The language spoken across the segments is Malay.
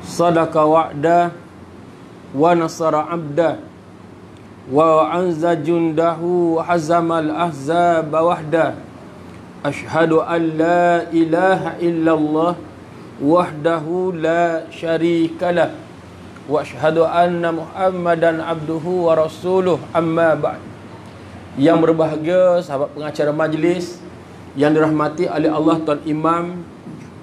Sadaqa wa'da wa nasara 'abda wa anza jundahu hazamal ahzaba wahda. Ashhadu an la ilaha illallah wahdahu la syarikalah wa ashhadu anna Muhammadan abduhu wa rasuluh, amma ba'd. Yang berbahagia sahabat pengacara majlis yang dirahmati oleh Allah, Tuan Imam,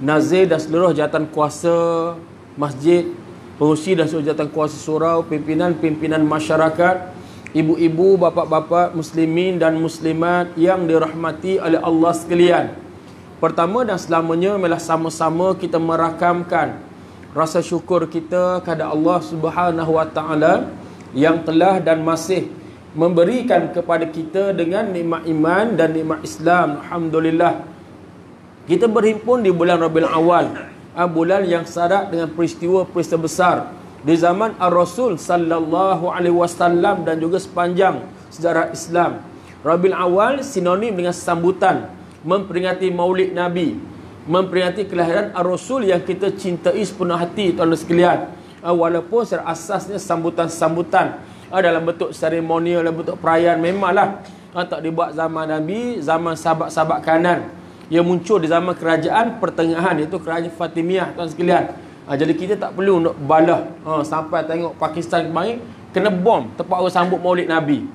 Nazir dan seluruh jawatan kuasa masjid, pengurusi dan seluruh jawatan kuasa surau, pimpinan-pimpinan masyarakat, ibu-ibu, bapa-bapa, muslimin dan muslimat yang dirahmati oleh Allah sekalian. Pertama dan selamanya, marilah sama-sama kita merakamkan rasa syukur kita kepada Allah Subhanahu wa taala yang telah dan masih memberikan kepada kita dengan nikmat iman dan nikmat Islam. Alhamdulillah. Kita berhimpun di bulan Rabiul Awal, bulan yang syarat dengan peristiwa-peristiwa besar di zaman Ar-Rasul sallallahu alaihi wasallam dan juga sepanjang sejarah Islam. Rabiul Awal sinonim dengan sambutan memperingati Maulid Nabi, memperingati kelahiran Ar-Rasul yang kita cintai sepenuh hati, tuan-tuan sekalian. Walaupun secara asasnya sambutan-sambutan dalam bentuk seremonial, dalam bentuk perayaan, memanglah tak dibuat zaman Nabi, zaman sahabat-sahabat kanan, yang muncul di zaman kerajaan pertengahan, iaitu kerajaan Fatimiyah, tuan sekalian. Jadi kita tak perlu nak balah sampai tengok Pakistan kemarin kena bom tempat orang sambut Maulid Nabi.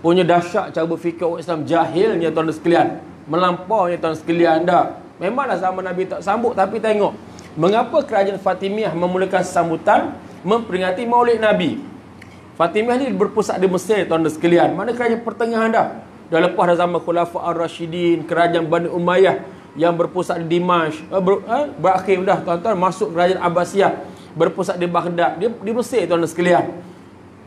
Punya dahsyat cara berfikir orang Islam, jahilnya tuan sekalian, melampaunya tuan sekalian. Dah memanglah zaman Nabi tak sambut, tapi tengok mengapa kerajaan Fatimiyah memulakan sambutan memperingati Maulid Nabi. Fatimiyah ni berpusat di Mesir, tuan-tuan sekalian. Mana kerajaan pertengahan dah. Dah lepas dah zaman Khulafa Ar-Rasyidin, kerajaan Bani Umayyah yang berpusat di Dimash, berakhir dah tuan-tuan, masuk kerajaan Abbasiyah berpusat di Baghdad, di Mesir, tuan-tuan sekalian.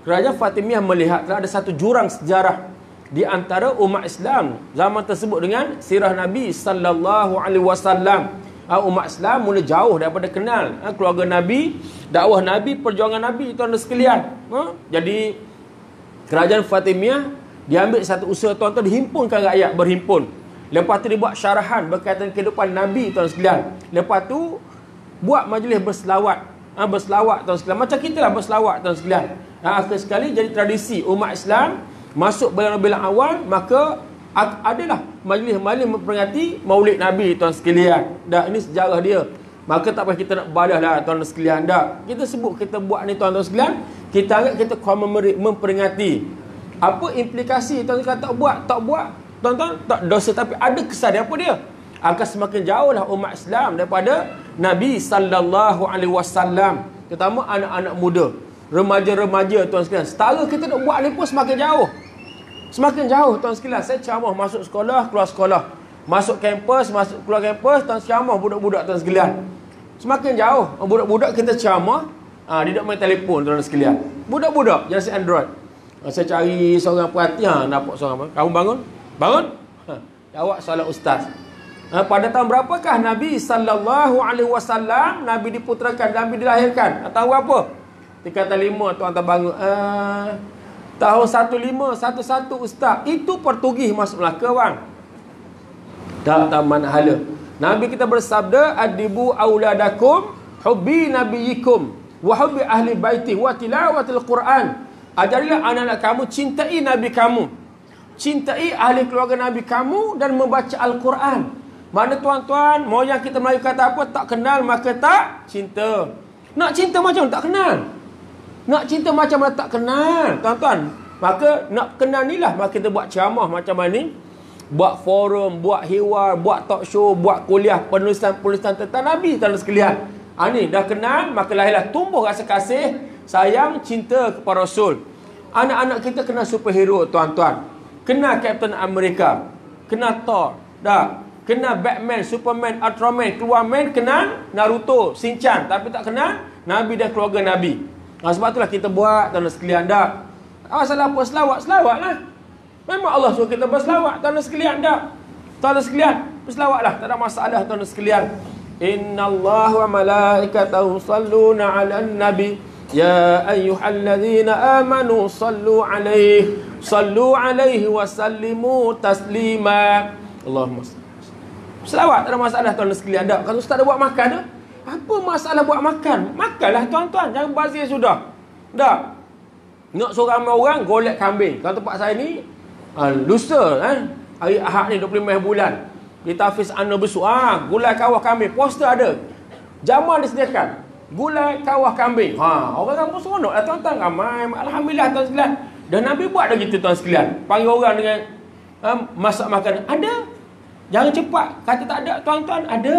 Kerajaan Fatimiyah melihat telah ada satu jurang sejarah di antara umat Islam zaman tersebut dengan sirah Nabi sallallahu alaihi wasallam. Umat Islam mula jauh daripada kenal keluarga Nabi, dakwah Nabi, perjuangan Nabi, tuan-tuan sekalian. Jadi kerajaan Fatimiyah diambil satu usaha, tuan-tuan, dihimpunkan rakyat berhimpun. Lepas tu dibuat syarahan berkaitan kehidupan Nabi, tuan-tuan sekalian. Lepas tu buat majlis berselawat, berselawat, tuan-tuan sekalian. Macam kita lah berselawat, tuan-tuan sekalian. Akhir sekali jadi tradisi umat Islam masuk bulan Rabiul Awal, maka adalah majlis-majlis memperingati Maulid Nabi, tuan sekalian. Dah, ini sejarah dia. Maka tak payah kita nak balas lah, tuan sekalian. Dah, kita sebut, kita buat ni, tuan sekalian. Kita anggap kita memperingati. Apa implikasi tuan sekalian tak buat, tuan-tuan, tak dosa, tapi ada kesan apa dia? Akan semakin jauhlah umat Islam daripada Nabi sallallahu alaihi wasallam. Terutama anak-anak muda, remaja-remaja, tuan sekalian. Setara kita nak buat ni pun semakin jauh. Semakin jauh, tuan sekalian. Saya ceramah masuk sekolah, keluar sekolah. Masuk kampus, keluar kampus, tuan ceramah budak-budak, tuan sekalian. Semakin jauh, budak-budak kita ceramah, dia tak main telefon, tuan sekalian. Budak-budak, jenis Android. Saya cari seorang perhatian, nampak seorang, kamu bangun? Bangun? Jawab soalan ustaz. Pada tahun berapakah Nabi sallallahu alaihi wasallam Nabi diputerakan, Nabi dilahirkan? Tahu apa? Tingkatan 5, tuan bangun. Tahun 1511 ustaz. Itu Portugis masuk Melaka, bang. Tak mana hala. Nabi kita bersabda, adibu auladakum hubbi nabiyikum wa hubbi ahli baiti wa tilawatil Quran. Ajarilah anak-anak kamu cintai Nabi kamu, cintai ahli keluarga Nabi kamu, dan membaca Al-Quran. Mana tuan-tuan, moyang kita Melayu kata apa? Tak kenal maka tak cinta. Nak cinta macam tak kenal. Nak cinta macam mana tak kenal, tuan-tuan. Maka nak kenal ni lah, maka kita buat ceramah macam ni, buat forum, buat hiwar, buat talk show, buat kuliah, penulisan-penulisan tentang Nabi, tuan-tuan sekalian. Ni dah kenal, maka lahirlah tumbuh rasa kasih, sayang, cinta kepada Rasul. Anak-anak kita kenal superhero, tuan-tuan. Kenal Captain America, kenal Thor, dah. Kenal Batman, Superman, Ultraman, keluar man, kenal Naruto, Shinchan, tapi tak kenal Nabi dan keluarga Nabi. Sebab itulah kita buat, tuan-tuan sekalian. Dah, salah apa selawat? Selawat lah. Memang Allah suruh kita berselawat, tuan-tuan sekalian. Dah, tuan-tuan sekalian, berselawat lah, tak ada masalah, tuan-tuan sekalian. Innallaha wa malaikatahu salluna 'alan nabi ya ayyuhalladzina amanu sallu 'alaihi wa sallimu taslima. Allahumma selawat, tak ada masalah, tuan-tuan sekalian. Dah, kalau ustaz dah buat makan dah, Apa masalah buat makan? Makanlah tuan-tuan, jangan bazir sudah. Dah. Nak suruh ramai orang golek kambing. Kalau tempat saya ni lusa hari Ahad ni 25 bulan. Kita Hafiz Anwar besuk. Gulai kawah kambing. Poster ada. Jamal disediakan. Gulai kawah kambing. Orang kampung seronok lah tuan-tuan. Ramai. Alhamdulillah tuan sekalian. Dan Nabi buat dah gitu tuan sekalian. Panggil orang dengan masak makanan. Ada. Jangan cepat. Kata tak ada tuan-tuan. Ada.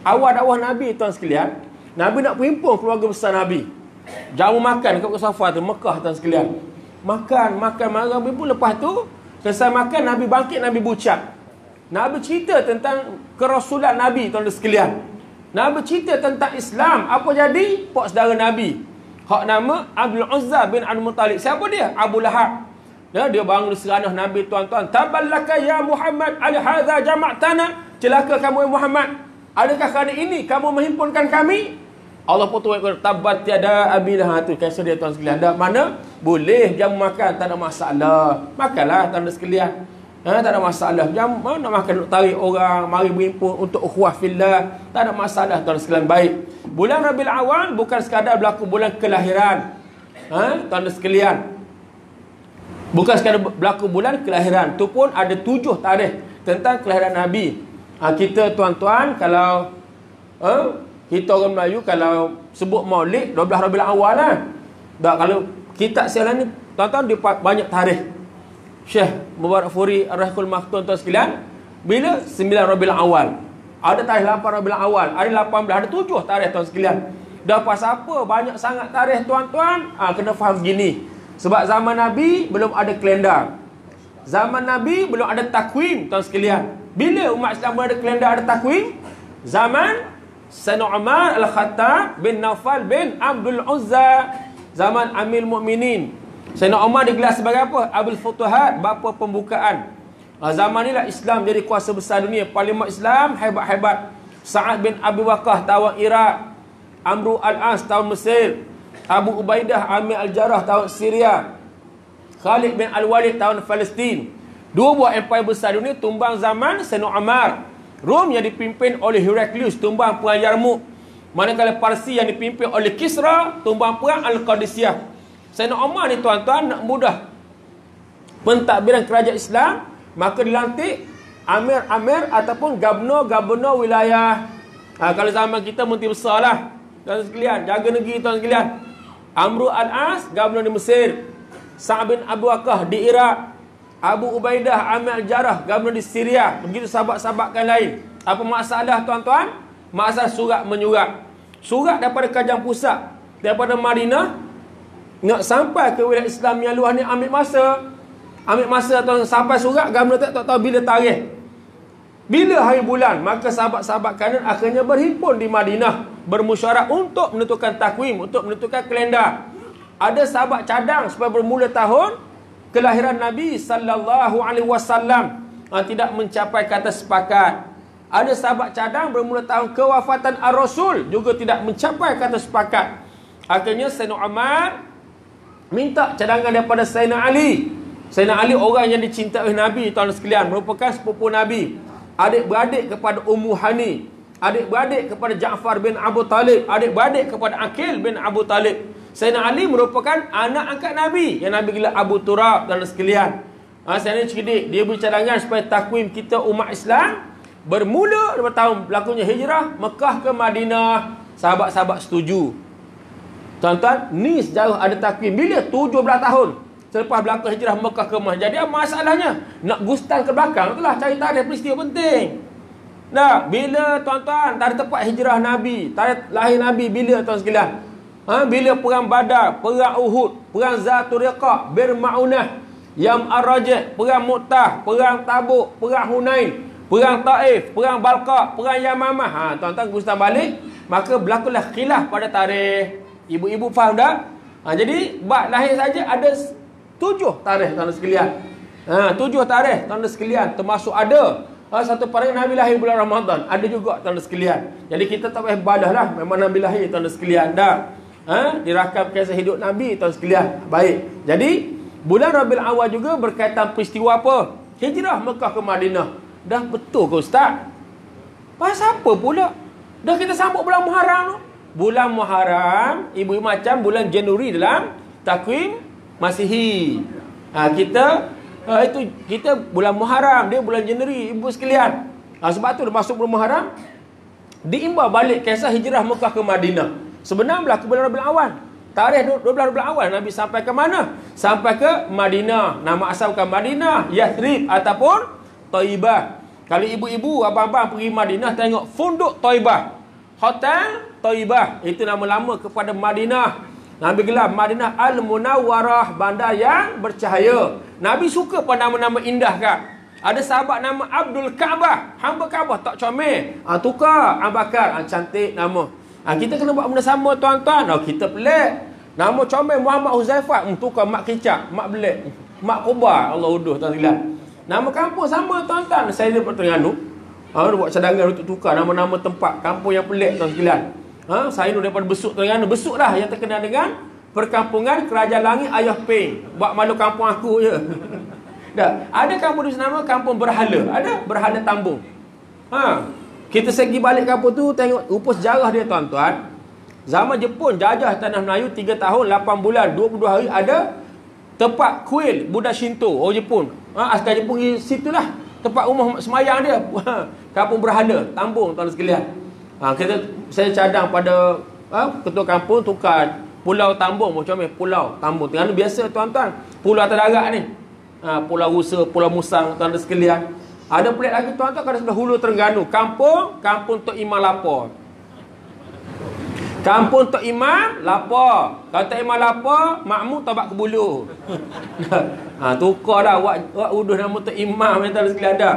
Awal dakwah Nabi tuan sekalian. Nabi nak perhimpun keluarga besar Nabi. Jamu makan kat Safa tu. Mekah tuan sekalian. Makan. Pun lepas tu. Selesai makan. Nabi bangkit. Nabi bucat. Nabi cerita tentang kerasulan Nabi tuan sekalian. Nabi cerita tentang Islam. Apa jadi? Pak saudara Nabi. Hak nama Abdul Uzza bin Abdul Muttalib. Siapa dia? Abu Lahab. Dia bangun seranah Nabi tuan-tuan. Taballaka ya Muhammad ala hadza jama'tana. Celaka kamu Muhammad. Adakah kerana ini kamu menghimpunkan kami? Allah pun tuan tabat tiada abilah tu kisah dia tuan sekalian. Dak mana boleh jamu makan tak ada masalah. Makanlah tuan sekalian. Tak ada masalah. Jam nak makan, nak tarik orang, mari berhimpun untuk ukhuwah fillah. Tak ada masalah tuan sekalian. Baik. Bulan Rabiul Awal bukan sekadar berlaku bulan kelahiran. Tuan sekalian. Bukan sekadar berlaku bulan kelahiran. Tu pun ada 7 tarikh tentang kelahiran Nabi. Kita tuan-tuan kalau kita orang Melayu kalau sebut Maulid 12 Rabiul Awal lah. Tak, kalau kitab sialan ni tuan-tuan dia banyak tarikh. Syekh Mubarak Furi Ar-Rahkul Maktum tuan sekalian, bila 9 Rabiul Awal, ada tarikh 8 Rabiul Awal, ada 18, ada 7 tarikh tuan sekalian. Dah pasal apa banyak sangat tarikh tuan-tuan? Kena faham gini. Sebab zaman Nabi belum ada kalender. Zaman Nabi belum ada takwim tuan sekalian. Bila umat Islam ada kalender, ada takwim? Zaman Sayyidina Umar Al-Khattab bin Naufal bin Abdul Uzza, zaman Amir Mukminin. Sayyidina Umar digelar sebagai apa? Abul Futuhat, bapa pembukaan. Zaman inilah Islam jadi kuasa besar dunia. Parlimen Islam hebat-hebat. Sa'ad bin Abi Waqqas tahun Iraq, Amru al-As tahun Mesir, Abu Ubaidah Amir al-Jarrah tahun Syria, Khalid bin al-Walid tahun Palestin. Dua buah empire besar dunia tumbang zaman Sayyidina Umar. Rom yang dipimpin oleh Heraklius tumbang perang Yarmouk. Manakala Parsi yang dipimpin oleh Kisra tumbang perang Al-Qadisiyah. Sayyidina Umar ni tuan-tuan nak mudah pentadbiran kerajaan Islam, maka dilantik amir-amir ataupun gubernur-gubernur wilayah. Kalau zaman kita menteri besar lah tuan sekalian, jaga negeri tuan sekalian. Amru al-As gubernur di Mesir, Sa'ad bin Abu Waqqas di Iraq, Abu Ubaidah Amir al-Jarrah gubernur di Syria. Begitu sahabat-sahabat yang lain. Apa masalah tuan-tuan? Masalah surat menyurat. Surat daripada kerajaan pusat, daripada Madinah nak sampai ke wilayah Islam yang luas ni ambil masa tuan. Sampai surat gubernur tak tahu bila tarikh, bila hari bulan. Maka sahabat-sahabat kanan akhirnya berhimpun di Madinah, bermusyawarah untuk menentukan takwim, untuk menentukan kalender. Ada sahabat cadang supaya bermula tahun kelahiran Nabi sallallahu alaihi wasallam tidak mencapai kata sepakat. Ada sahabat cadang bermula tahun kewafatan Ar-Rasul juga tidak mencapai kata sepakat. Akhirnya Sayyidina Umar minta cadangan daripada Sayyidina Ali. Sayyidina Ali orang yang dicintai oleh Nabi tuan sekalian, merupakan sepupu Nabi, adik-beradik kepada Ummu Hani, adik-beradik kepada Ja'far bin Abu Talib, adik-beradik kepada Aqil bin Abu Talib. Sayyidina Ali merupakan anak angkat Nabi yang Nabi gelar Abu Turab tuan sekalian. Sayyidina cerdik, dia beri cadangan supaya takwim kita umat Islam bermula daripada tahun berlakunya hijrah Mekah ke Madinah. Sahabat-sahabat setuju. Tuan-tuan, ni sejarah ada takwim. Bila? 17 tahun selepas berlaku hijrah Mekah ke Madinah. Jadi apa masalahnya? Nak gustan ke belakang itulah, cari tarikh peristiwa penting. Dah, bila tuan-tuan tarikh tepat hijrah Nabi, tarikh lahir Nabi bila tuan sekalian? Bila perang Badar, perang Uhud, perang Zatul Riqah, Bir Ma'unah, Yam Ar-Rajih, perang Mu'tah, perang Tabuk, perang Hunain, perang Taif, perang Balqa, perang Yamamah. Tuan-tuan gustan balik, maka berlakulah khilaf pada tarikh. Ibu-ibu faham tak? Jadi bab lahir saja ada 7 tarikh tuan sekalian. 7 tarikh tuan sekalian, termasuk ada satu tarikh Nabi lahir bulan Ramadan. Ada juga tuan sekalian. Jadi kita tak payah balah lah memang Nabi lahir tuan sekalian dah. Dirakam kisah hidup Nabi tuan sekalian. Baik. Jadi bulan Rabiul Awal juga berkaitan peristiwa apa? Hijrah Mekah ke Madinah. Dah betul ke ustaz? Pasal apa pula? Dah kita sambut bulan Muharram tu. Bulan Muharram, ibu macam bulan Januari dalam takwim Masihi. Kita bulan Muharram, dia bulan Januari, ibu sekalian. Sebab tu dah masuk bulan Muharram, diimbau balik kisah hijrah Mekah ke Madinah. Sebenarnya berlaku bulan Rabiul Awal. Tarikh 12 Rabiul Awal Nabi sampai ke mana? Sampai ke Madinah. Nama asal bukan Madinah, Yathrib ataupun Thaibah. Kalau ibu-ibu, abang-abang pergi Madinah, tengok Funduk Thaibah, Hotel Thaibah, itu nama lama kepada Madinah. Nabi gelar Madinah Al-Munawwarah, bandar yang bercahaya. Nabi suka pada nama-nama indah kak. Ada sahabat nama Abdul Kaabah, hamba Kaabah tak comel. Tukar Abu Bakar, cantik nama. Kita kena buat benda sama tuan-tuan. Kita pelik. Nama comel Muhammad Huzaifah, tukar Mak Kicap, Mak Belik, Mak Kobar. Allah uduh tuan-tuan. Nama kampung sama tuan-tuan. Saya di Terengganu. Buat cadangan untuk tukar nama-nama tempat kampung yang pelik tuan-tuan. Saya daripada Besuk Terengganu. Besuk dah yang terkenal dengan perkampungan Kerajaan Langit Ayah Peng. Buat malu kampung aku je. Dah. Ada kampung di sana nama kampung Berhala. Ada Berhala Tambung. Kita segi balik kampung tu, tengok rupa sejarah dia tuan-tuan. Zaman Jepun jajah tanah Melayu 3 tahun 8 bulan 22 hari, ada tempat kuil Buddha Shinto orang Jepun. Askar Jepun pergi situlah tempat rumah semayang dia. Kampung Berhala Tambung tuan sekalian. Saya cadang pada ketua kampung tukar Pulau Tambung macam ni, Pulau Tambung. Kerana biasa tuan-tuan, pulau atas darat ni. Pulau Rusa, Pulau Musang tuan sekalian. Ada pelik lagi tuan-tuan kalau sudah Hulu Terengganu, Kampung Tok Imam Lapor. Kampung Tok Imam Lapor. Kalau Tok Imam Lapor, makmum tabak ke bulu. Tukar dah wak uduh nama Tok Imam yang tuan sekalian dah.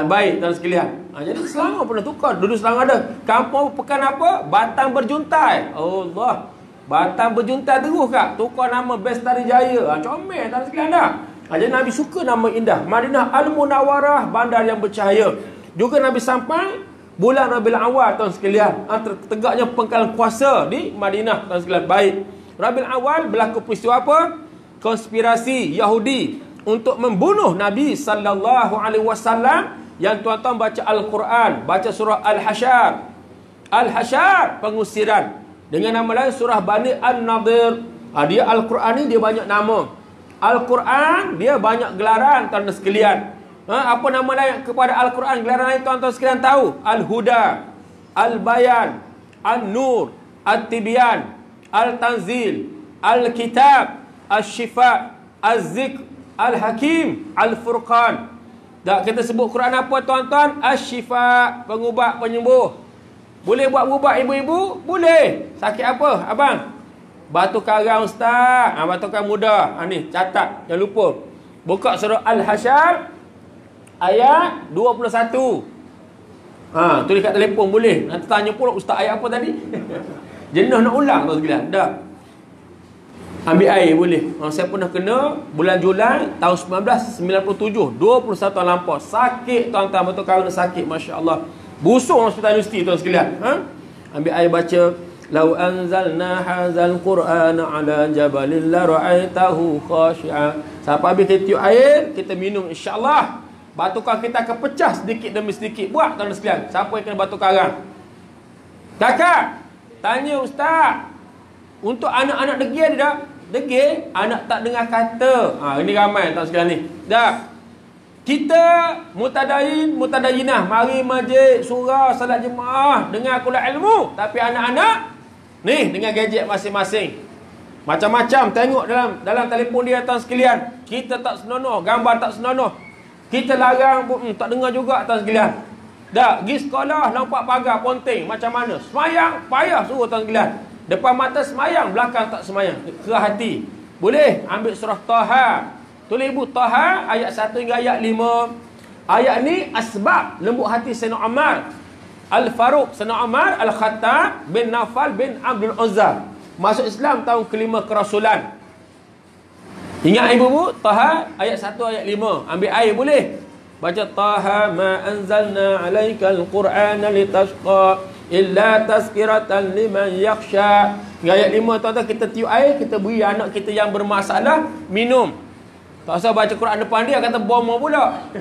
Baik tuan sekalian. Jadi Selangor pernah tukar. Dulu Selangor ada kampung pekan apa? Batang Berjuntai. Allah. Batang Berjuntai terus kak. Tukar nama Bestari Jaya. Comel tuan sekalian dah. Jadi Nabi suka nama indah Madinah Al-Munawwarah, bandar yang bercahaya. Juga Nabi sampai bulan Rabiul Awal tuan sekalian. Tegaknya pengkalan kuasa di Madinah tuan sekalian. Baik. Rabiul Awal berlaku peristiwa apa? Konspirasi Yahudi untuk membunuh Nabi sallallahu alaihi wasallam. Yang tuan-tuan baca Al-Quran, baca surah Al-Hasyar. Al-Hasyar pengusiran. Dengan nama lain surah Bani An-Nadir. Dia Al-Quran ni dia banyak nama. Al-Quran dia banyak gelaran tuan-tuan sekalian. Apa nama lain kepada Al-Quran? Gelaran lain tuan-tuan sekalian tahu? Al-Huda, Al-Bayan, An-Nur, At-Tibyan, Al-Tanzil, Al-Kitab, Al-Shifa, Al-Zikr, Al-Hakim, Al-Furqan. Tak kita sebut Quran apa tuan-tuan? Al-Shifa, pengubat, penyembuh. Boleh buat ubat ibu-ibu? Boleh. Sakit apa abang? Batu karang ustaz. Batu karang muda. Ni catat, jangan lupa. Buka surah Al-Hasyar ayat 21. Tulis kat telefon boleh. Nanti tanya pula ustaz ayat apa tadi? Jenuh nak ulang tu sekalian. Dah. Ambil air boleh. Saya pernah kena bulan Julai tahun 1997, 21 tahun lampau. Sakit tuan-tuan, batu karang sakit, masya-Allah. Busuk hospital universiti tuan sekalian. Ambil air baca Lau anzalna hazal Qur'ana ala jabalin la ra'aitahu khashi'a. Sampai habis kita tiup air, kita minum, insya-Allah batu karang kita akan pecah sedikit demi sedikit. Buat tuan sekalian, siapa yang kena batu karang? Kakak, tanya ustaz. Untuk anak-anak degil dia tak? Degil, anak tak dengar kata. Ini ramai tuan sekalian ni. Dah. Kita mutadayinah, mari majlis, surah, salat jemaah, dengar kuliah ilmu. Tapi anak-anak ni dengan gadget masing-masing. Macam-macam tengok dalam telefon dia tuan sekalian. Kita tak senonoh, gambar tak senonoh. Kita larang pun tak dengar juga tuan sekalian. Dah, pergi sekolah nampak pagar ponteng macam mana? Semayang payah suruh tuan sekalian. Depan mata semayang, belakang tak semayang. Kerah hati. Boleh ambil surah Taha. Tulis ibu Taha ayat 1 hingga ayat 5. Ayat ni asbab lembut hati Sayyidina Umar Al-Faruq, Sayyidina Umar Al-Khattab bin Naufal bin Abdul Uzza. Masuk Islam tahun kelima kerasulan. Ingat ibu-ibu, Taha ayat 1 ayat 5. Ambil air boleh. Baca Taha ma anzalna alaikal Qur'ana litashqa illa tazkiratan liman yakhsha. Ayat 5 tuan-tuan, kita tiup air, kita beri anak kita yang bermasalah minum. Tak usah baca Quran depan dia, kata bomo pula.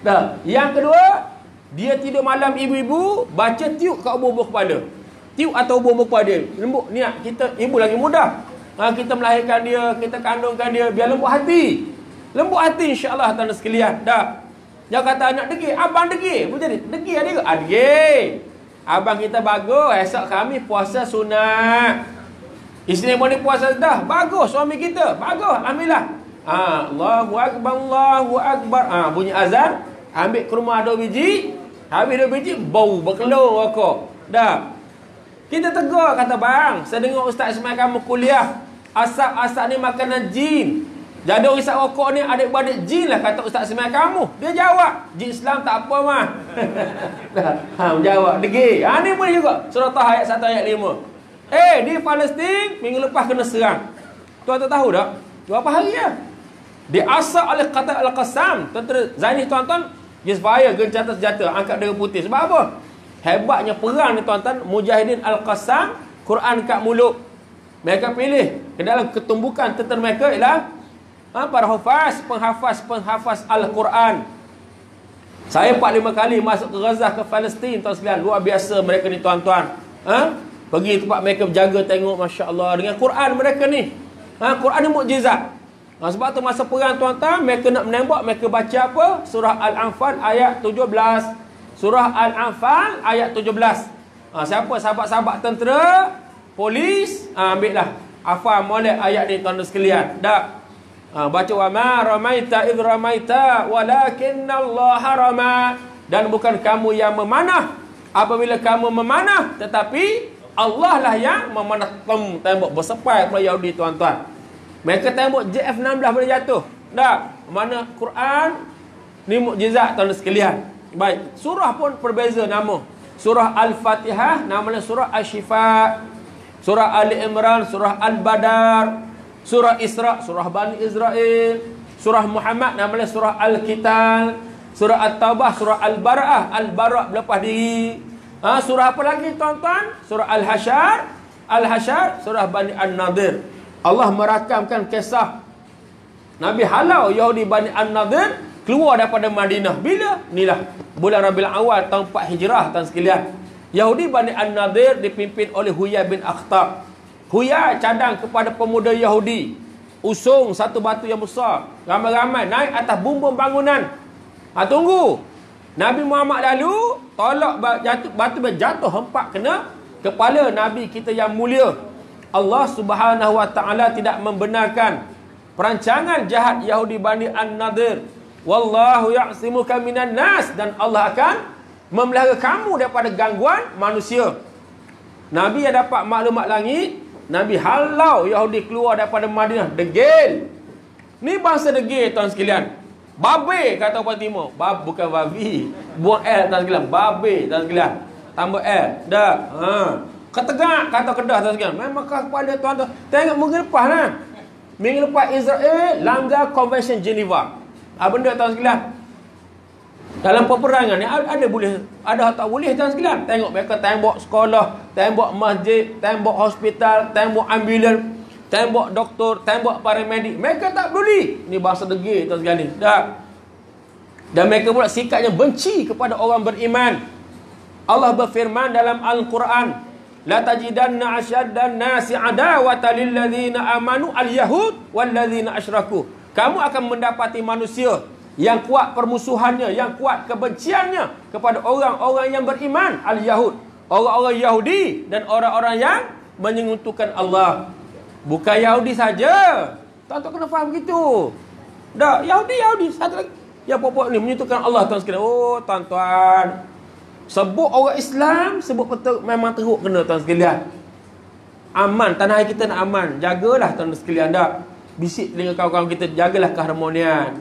Dah. Yang kedua, Dia tidur malam ibu-ibu baca tiup kat ubur-ubur kepala. Tiup atau ubur-ubur kepala dia. Lembut niat kita, ibu lagi mudah. Kita melahirkan dia, kita kandungkan dia biar lembut hati. Lembut hati insya-Allah tuan sekalian. Dah. Dia kata nak degil, abang degil. Apa jadi? Degil ada ke? Degil. Abang kita bagus, esok kami puasa sunat. Isteri pun ni puasa dah. Bagus suami kita. Bagus, alhamdulillah. Allahu akbar, Allahu akbar. Bunyi azan, ambil kurma 2 biji. Habis 2 biji, bau berkelur rokok. Dah. Kita tegur, kata bang, saya dengar ustaz Ismail kamu kuliah. Asap-asap ni makanan jin. Jadi orang isap rokok ni adik-beradik jin lah, kata ustaz Ismail kamu. Dia jawab, jin Islam tak apa mah. Menjawab, degil. Ni pun juga. Surah Taha ayat 1 ayat 5. Di Palestin, minggu lepas kena serang. Tuan-tuan tahu tak? Berapa hari ya? Diasap oleh kata Al-Qassam. Tentera Zainis tuan-tuan, Yusfaya gencatan senjata, angkat darah putih. Sebab apa? Hebatnya perang ni tuan-tuan, Mujahidin Al-Qassam, Quran kat mulut. Mereka pilih ke dalam ketumbukan tentera mereka ialah para penghafaz Al-Quran. Saya 4-5 kali masuk ke Gaza, ke Palestin tuan sekalian. Luar biasa mereka ni tuan-tuan. Pergi tempat mereka berjaga, tengok Masya Allah dengan Quran mereka ni. Quran ni mukjizat. Sebab tu masa perang tuan-tuan, mereka nak menembak, mereka baca apa? Surah Al-Anfal ayat 17. Surah Al-Anfal ayat 17. Siapa sahabat-sahabat tentera, polis, ambil lah. Hafal molek ayat ni tuan-tuan sekalian. Dak. Baca wa ma ramaita idh ramaita walakinnallaha rama. Dan bukan kamu yang memanah apabila kamu memanah, tetapi Allah lah yang memanah. Tembok bersepai kepada Yahudi tuan-tuan. Mereka tembok JF-16 boleh jatuh. Tak? Mana Quran ni mukjizat tuan sekalian. Baik, surah pun berbeza nama. Surah Al-Fatihah namanya surah Asy-Syifa. Surah Ali Imran, surah Al-Badar. Surah Isra, surah Bani Israel. Surah Muhammad namanya surah Al-Qital. Surah At-Taubah, surah Al-Bara'ah. Al-Bara' berlepas diri. Surah apa lagi tuan-tuan? Surah Al-Hasyar. Al-Hasyar, surah Bani An-Nadir. Allah merakamkan kisah Nabi halau Yahudi Bani An-Nadir keluar daripada Madinah. Bila? Inilah bulan Rabiul Awal tahun 4 Hijrah tuan sekalian. Yahudi Bani An-Nadir dipimpin oleh Huyai bin Akhtab. Huyai cadang kepada pemuda Yahudi. Usung satu batu yang besar. Ramai-ramai naik atas bumbung bangunan. Tunggu. Nabi Muhammad lalu tolak batu berjatuh hempak kena kepala Nabi kita yang mulia. Allah Subhanahu wa taala tidak membenarkan perancangan jahat Yahudi Bani An-Nadir. Wallahu ya'simuka minan nas, dan Allah akan memelihara kamu daripada gangguan manusia. Nabi yang dapat maklumat langit, Nabi halau Yahudi keluar daripada Madinah. Degil. Ni bangsa degil tuan sekalian. Babe kata orang timur. Bukan babi. Buang L tuan sekalian. Babe tuan sekalian. Tambah L. Dah. Ketegak kata Kedah tuan sekalian. Memangkah kepada tuan-tuan. Tengok minggu lepas lah. Minggu lepas Israel langgar Convention Geneva. Benda tuan sekalian. Dalam peperangan ni ada boleh, ada tak boleh tuan sekalian. Tengok mereka tembok sekolah, tembok masjid, tembok hospital, tembok ambulan, tembok doktor, tembok paramedik. Mereka tak peduli. Ni bahasa degil tuan sekalian ni. Dah. Dan mereka pula sikapnya benci kepada orang beriman. Allah berfirman dalam Al-Quran, la tajidanna asyaddan nasi adawatan lil ladzina amanu al-yahud wal ladzina asyraku. Kamu akan mendapati manusia yang kuat permusuhannya, yang kuat kebenciannya kepada orang-orang yang beriman, al-yahud, orang-orang Yahudi dan orang-orang yang menyekutukan Allah. Bukan Yahudi saja. Tuan-tuan kena faham begitu. Dah, Yahudi satu lagi. Yang pokok ni menyekutukan Allah tuan sekalian. Oh, tuan-tuan. Sebut orang Islam, sebut betul memang teruk kena tuan sekalian. Aman, tanah air kita nak aman. Jagalah tuan sekalian dah. Bisik dengan kawan-kawan kita, jagalah keharmonian.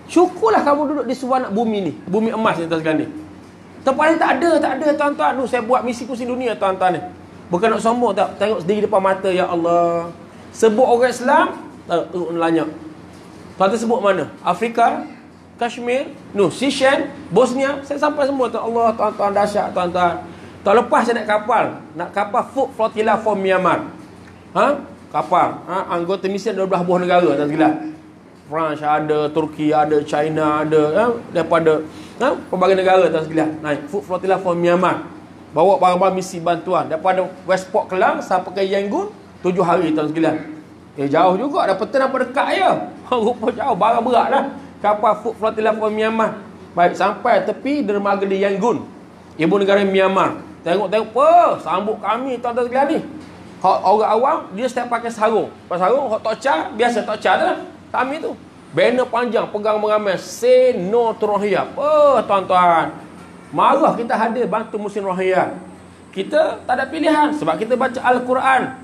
Syukurlah kamu duduk di sebuah anak bumi ni, bumi emas ni tuan sekalian ni. Tempat ni tak ada tuan-tuan. Nu saya buat misi kursi dunia tuan-tuan ni. Bukan nak sombong tak, tengok sendiri depan mata, ya Allah. Sebut orang Islam, teruk nelanyak. Tuan-tuan sebut mana? Afrika, Kashmir, Seychelles, Bosnia, saya sampai semua tuan. Allah, tuan-tuan dahsyat tuan-tuan. Tahun lepas saya nak kapal Food Flotilla for Myanmar. Kapal, anggota misi 12 buah negara tuan sekalian. France ada, Turki ada, China ada, daripada pelbagai negara tuan sekalian. Naik Food Flotilla for Myanmar. Bawa barang-barang misi bantuan daripada Westport Kelang sampai ke Yangon 7 hari tuan sekalian. Jauh juga, dah petang apa dekat je. Rupa jauh, barang berat lah. Kapal Food Flotilla for Myanmar. Baik, sampai tepi dermaga di Yangon, ibu negara Myanmar. Tengok, sambut kami tuan-tuan sekalian ni. Orang awam, dia setiap pakai sarung. Pakai sarung, tokca, biasa tokca tu lah. Kami tu. Banner panjang, pegang mengamal. Say no to Rohingya. Tuan-tuan. Marah kita hadir bantu Muslim Rohingya. Kita tak ada pilihan. Sebab kita baca Al-Quran.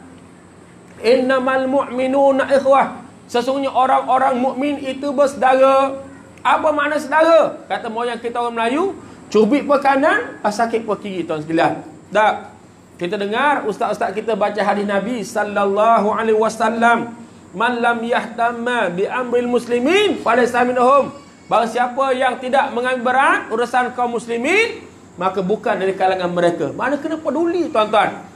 Innamal mu'minuna ikhwah. Sesungguhnya orang-orang mukmin itu bersaudara. Apa makna saudara? Kata moyang kita orang Melayu, cubit per kanan, sakit per kiri tuan sekalian. Tak. Kita dengar ustaz-ustaz kita baca hadis Nabi sallallahu alaihi wasallam, man lam yahtamma bi amril muslimin falaysa minhum. Barang siapa yang tidak mengambil berat urusan kaum muslimin, maka bukan dari kalangan mereka. Mana kena peduli tuan-tuan.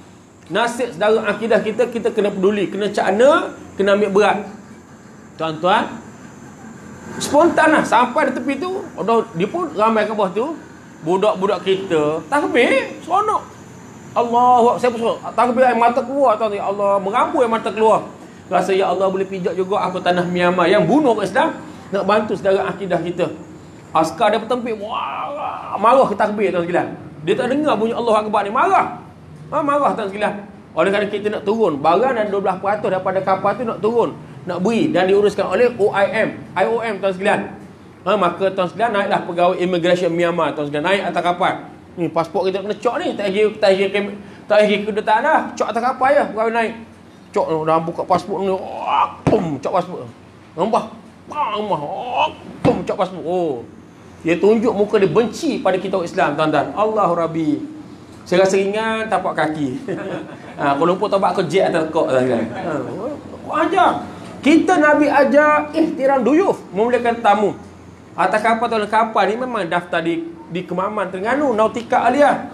Nasib saudara akidah kita kena peduli, kena cakna, kena ambil berat. Tuan-tuan, spontan lah sampai di tepi tu, dia pun ramai ke bawah tu, budak-budak kita takbir, seronok. Allah, saya pun takbir air mata keluar tuan. Ya Allah, merambut air mata keluar. Rasa ya Allah boleh pijak juga aku tanah Myanmar yang bunuh orang Islam, nak bantu saudara akidah kita. Askar dia bertempik, wah, marah ke takbir tuan sekalian. Dia tak dengar bunyi Allah Akbar ni, marah. Marah tuan sekalian. Oleh kerana kita nak turun, barang dan 12% daripada kapal tu nak turun, nak beri dan diuruskan oleh IOM tuan sekalian. Maka tuan sekalian naiklah pegawai immigration Myanmar tuan sekalian, naik atas kapal. Ni pasport kita kena cok ni, tak pergi kedutaan dah, cok atas kapal je, pegawai naik. Cok dah buka pasport ni, cok pasport. Nampak? Cok pasport. Dia tunjuk muka dia benci pada kita orang Islam tuan-tuan. Allahu Rabbi. Saya rasa ringan tapak kaki. Kalau lupa tapak ke jet atas kok tuan-tuan. Ajar. Kita Nabi ajar ihtiram duyuf, memuliakan tamu. Atas kapal ni memang daftar di Kemaman Terengganu, Nautika Aliyah.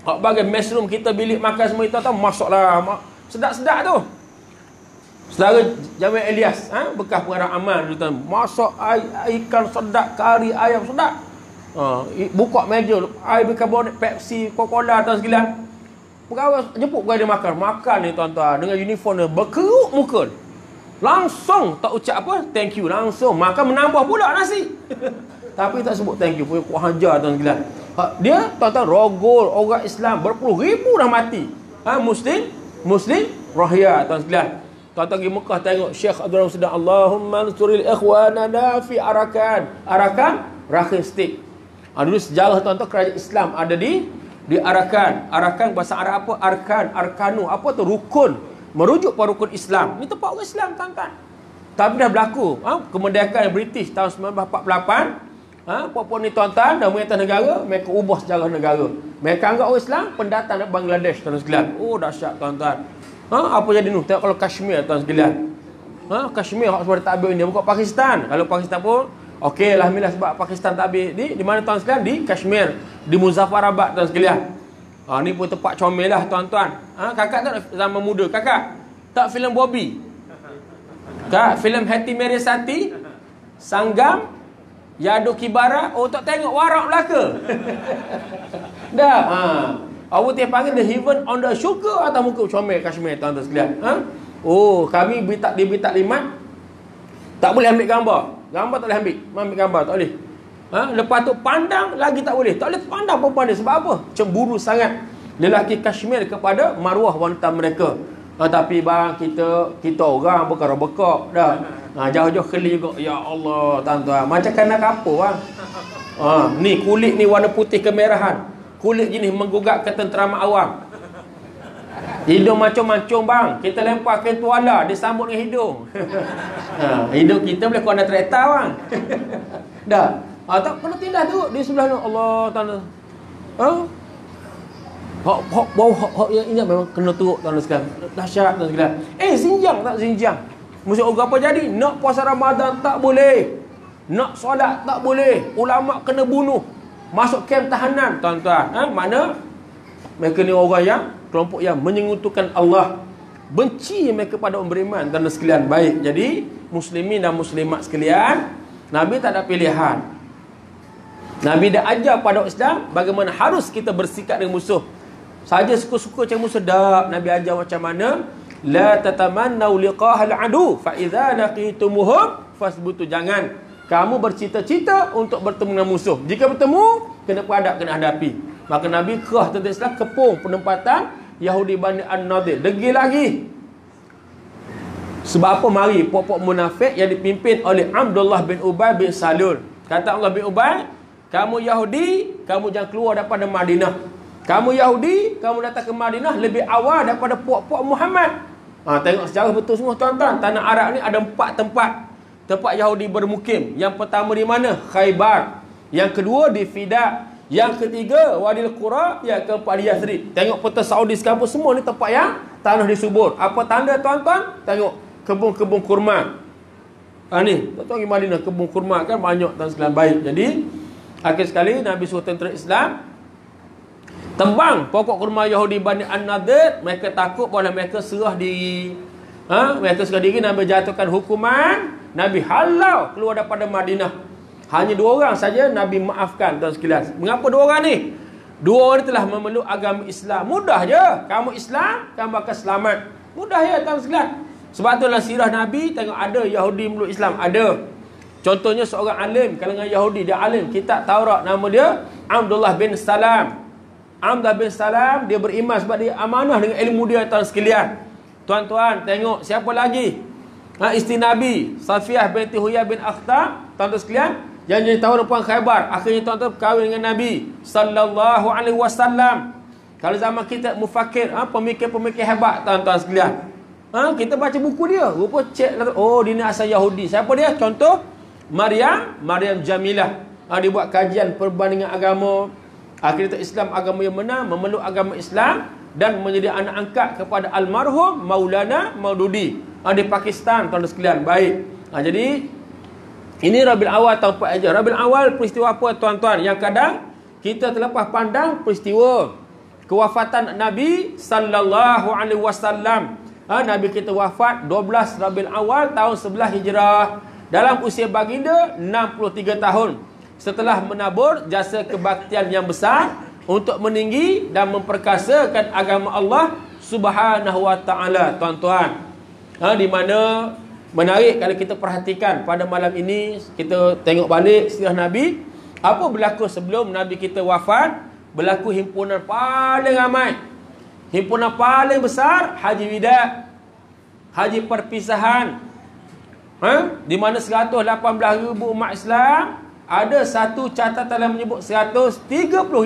Bagai mess room kita, bilik makan semua itu tahu, masuklah. Sedap-sedap tu. Saudara Jamil Elias, bekas pengarah aman tu tuan. Masak ikan sedap, kari ayam sedap. Buka meja, air bikarbonat, Pepsi, Coca-Cola tuan sekalian. Pegawai jemput pegawai dia makan ni tuan-tuan, dengan uniform dia, berkeruk muka. Langsung tak ucap apa, thank you, langsung makan, menambah pula nasi. Tapi tak sebut thank you, punya kuah hajar tuan sekalian. Dia tuan-tuan rogol orang Islam berpuluh ribu dah mati. Muslim Rohingya tuan sekalian. Tuan-tuan pergi Mekah tengok Syekh Abdul Rahman sedang Allahumma ansuril ikhwanana fi Arakan Rakhine State. Dulu sejarah tuan-tuan kerajaan Islam ada di Arakan. Arakan bahasa Arab apa? Arkanu. Apa tu? Rukun. Merujuk pada rukun Islam. Ni tempat orang Islam tuan-tuan. Tapi dah berlaku kemerdekaan British tahun 1948. Puan-puan ni tuan-tuan dah mengatas negara, mereka ubah sejarah negara. Mereka anggap orang Islam pendatang dari Bangladesh tuan sekalian. Oh dahsyat tuan-tuan. Apa jadi nu? Tengok kalau Kashmir tuan sekalian. Kashmir hak sebab tak habis India, bukan Pakistan. Kalau Pakistan pun okey alhamdulillah, sebab Pakistan tak habis di mana tuan sekalian? Di Kashmir, di Muzaffarabad tuan sekalian. Ni pun tempat comel lah tuan-tuan. Kakak tak zaman muda, kakak tak filem Bobby? Kak filem Hati Meresati, Sanggam, Yadu Kibara, tak tengok Warak Melaka. Dah. Awak dia panggil the heaven on the sugar atau muka comel Kashmir tuan-tuan sekalian. Kami di berita limat tak boleh ambil gambar. Gambar tak boleh ambil gambar tak boleh. Lepas tu pandang lagi tak boleh. Tak boleh pandang perempuan dia. Sebab apa? Cemburu sangat lelaki Kashmir kepada maruah wanita mereka. Tapi bang, kita orang bekak-bekak dah. Jauh-jauh keli juga. Ya Allah tuan-tuan, macam kanak apa bang. Ni kulit ni warna putih kemerahan. Kulit jenis menggugat ketenteraman awam. Hidung macam-macam bang. Kita lempar kain tuala, dia sambut dengan hidung. Hidung kita boleh kena kereta bang. Dah. Tak kena tindah tu di sebelah tu. Allah tuan-tuan. Hak ini memang kena turut tuan sekalian. Dahsyat tuan sekalian. Xinjiang tak Xinjiang. Mesti orang apa jadi? Nak puasa Ramadan tak boleh. Nak solat tak boleh. Ulama kena bunuh. Masuk kem tahanan tuan-tuan. Mana mereka ni orang yang kelompok yang menyengutukan Allah. Benci mereka pada orang beriman dan sekalian. Baik. Jadi muslimin dan muslimat sekalian, Nabi tak ada pilihan. Nabi dah ajar pada Islam bagaimana harus kita bersikap dengan musuh. Saja suka-suka macam musuh dak. Nabi ajar macam mana? La tatamannau liqahal adu fa idza laqitumuhum fasbutu. Jangan kamu bercita-cita untuk bertemu dengan musuh. Jika bertemu, kena hadap, kena hadapi. Maka Nabi kerah tentang Islam, kepung penempatan Yahudi Bani An-Nadir. Degil lagi. Sebab apa? Mari pokok munafik yang dipimpin oleh Abdullah bin Ubay bin Salul. Kata Allah bin Ubay, kamu Yahudi, kamu jangan keluar daripada Madinah. Kamu Yahudi, kamu datang ke Madinah lebih awal daripada puak-puak Muhammad. Tengok sejarah betul semua tuan-tuan. Tanah Arab ni ada 4 tempat Yahudi bermukim. Yang pertama di mana? Khaybar. Yang kedua di Fidak. Yang ketiga Wadil Qura. Yang keempat di Yathrib. Tengok peta Saudi sekarang semua ni tempat yang tanah disubur. Apa tanda tuan-tuan? Tengok kebun-kebun kurma. Ni tuan-tuan pergi Madinah, kebun kurma kan banyak dan sekalian baik. Jadi akhir sekali Nabi suruh tentera Islam tembang pokok kurma Yahudi Bani An-Nadir. Mereka takut boleh mereka serah diri. Mereka serah diri. Nabi jatuhkan hukuman. Nabi halau keluar daripada Madinah. Hanya 2 orang saja Nabi maafkan tuan sekalian. Mengapa 2 orang ni? 2 orang ni telah memeluk agama Islam. Mudah je. Kamu Islam, kamu akan selamat. Mudah ya tuan sekalian. Sebab tu dalam sirah Nabi tengok ada Yahudi meluk Islam. Ada. Contohnya seorang alim kalangan Yahudi. Dia alim kitab Taurat. Nama dia Abdullah bin Salam. Abdullah bin Salam, dia beriman sebab dia amanah dengan ilmu dia tuan sekalian. Tuan-tuan tengok siapa lagi? Isteri Nabi Safiyah binti Huyai bin Akhtab, tuan-tuan sekalian, yang jadi tahu perang Khaybar. Akhirnya tuan-tuan berkahwin dengan Nabi sallallahu alaihi wasallam. Kalau zaman kita mufakir, pemikir-pemikir hebat tuan-tuan sekalian. Kita baca buku dia, rupa cek, oh dia ni asal Yahudi. Siapa dia? Contoh Maryam Jamilah. Dia buat kajian perbandingan agama. Akhirnya Islam agama yang benar, memeluk agama Islam dan menjadi anak angkat kepada almarhum Maulana Maududi di Pakistan tuan-tuan sekalian. Baik. Jadi ini Rabiul Awal tahun 4 Hijrah. Rabiul Awal peristiwa apa tuan-tuan? Yang kadang kita terlepas pandang peristiwa kewafatan Nabi sallallahu alaihi wasallam. Nabi kita wafat 12 Rabiul Awal tahun 11 Hijrah dalam usia baginda 63 tahun. Setelah menabur jasa kebaktian yang besar untuk meninggi dan memperkasakan agama Allah Subhanahu wa taala tuan-tuan. Di mana menarik kalau kita perhatikan pada malam ini kita tengok balik sirah Nabi, apa berlaku sebelum Nabi kita wafat? Berlaku himpunan paling ramai. Himpunan paling besar Haji Wida, Haji Perpisahan. Di mana 118,000 umat Islam. Ada satu catatan yang menyebut 130,000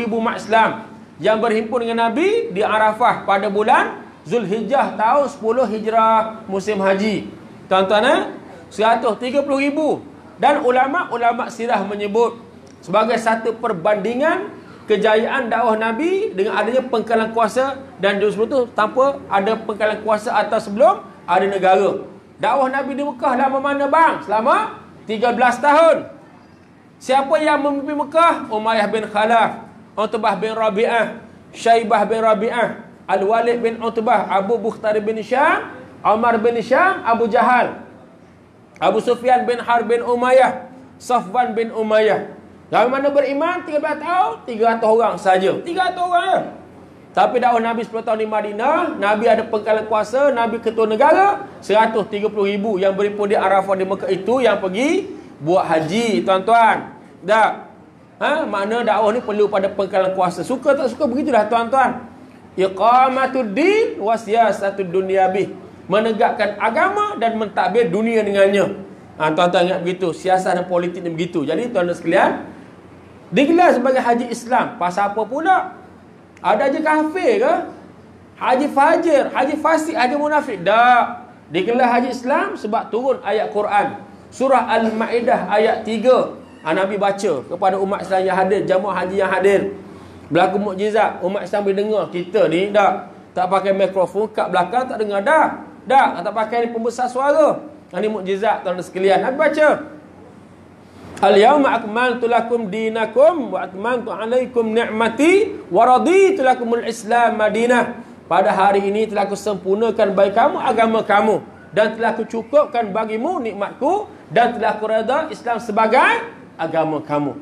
umat Islam yang berhimpun dengan Nabi di Arafah pada bulan Zulhijjah tahun 10 Hijrah musim haji. Tuan-tuan, 130,000. Dan ulama-ulama sirah menyebut sebagai satu perbandingan kejayaan dakwah Nabi dengan adanya pengkalan kuasa, dan sebelum itu tanpa ada pengkalan kuasa atau sebelum ada negara. Dakwah Nabi di Mekah lama mana bang? Selama 13 tahun. Siapa yang memimpin Mekah? Umayyah bin Khalaf, Utbah bin Rabi'ah, Syaibah bin Rabi'ah, Al-Walid bin Utbah, Abu Bukhtar bin Syam, Umar bin Syam, Abu Jahal, Abu Sufyan bin Harb bin Umayyah, Safwan bin Umayyah. Dari mana beriman 13 tahun? 300 orang saja. 300 orang ya. Tapi dakwah Nabi 10 tahun di Madinah, Nabi ada pengkalan kuasa, Nabi ketua negara, 130,000 yang berimpun di Arafah di Mekah itu yang pergi buat haji tuan-tuan. Makna dakwah ni perlu pada pengkalan kuasa. Suka tak suka begitulah tuan-tuan. Iqamatuddin wa siyasatud dunyabih. Menegakkan agama dan mentadbir dunia dengannya. Tuan-tuan ingat begitu. Siasat dan politik ni begitu. Jadi tuan-tuan sekalian, digelar sebagai haji Islam. Pasal apa pula? Ada haji kafir ke? Haji fajir, haji fasik, haji munafik? Tak. Digelar haji Islam sebab turun ayat Quran. Surah Al-Ma'idah ayat 3. Nabi baca kepada umat Islam yang hadir, jamaah haji yang hadir. Berlaku mukjizat. Umat Islam boleh dengar. Kita ni tak pakai mikrofon kat belakang, tak dengar dah. Tak pakai ni pembesar suara. Ini mukjizat tuan-tuan sekalian. Nabi baca. Al-yawma akmaltu lakum dinakum wa atmamtu alaikum ni'mati wa raditu lakumul Islam Madinah. Pada hari ini telah aku sempurnakan bagi kamu agama kamu, dan telah aku cukupkan bagimu nikmatku, dan telah aku redha Islam sebagai agama kamu.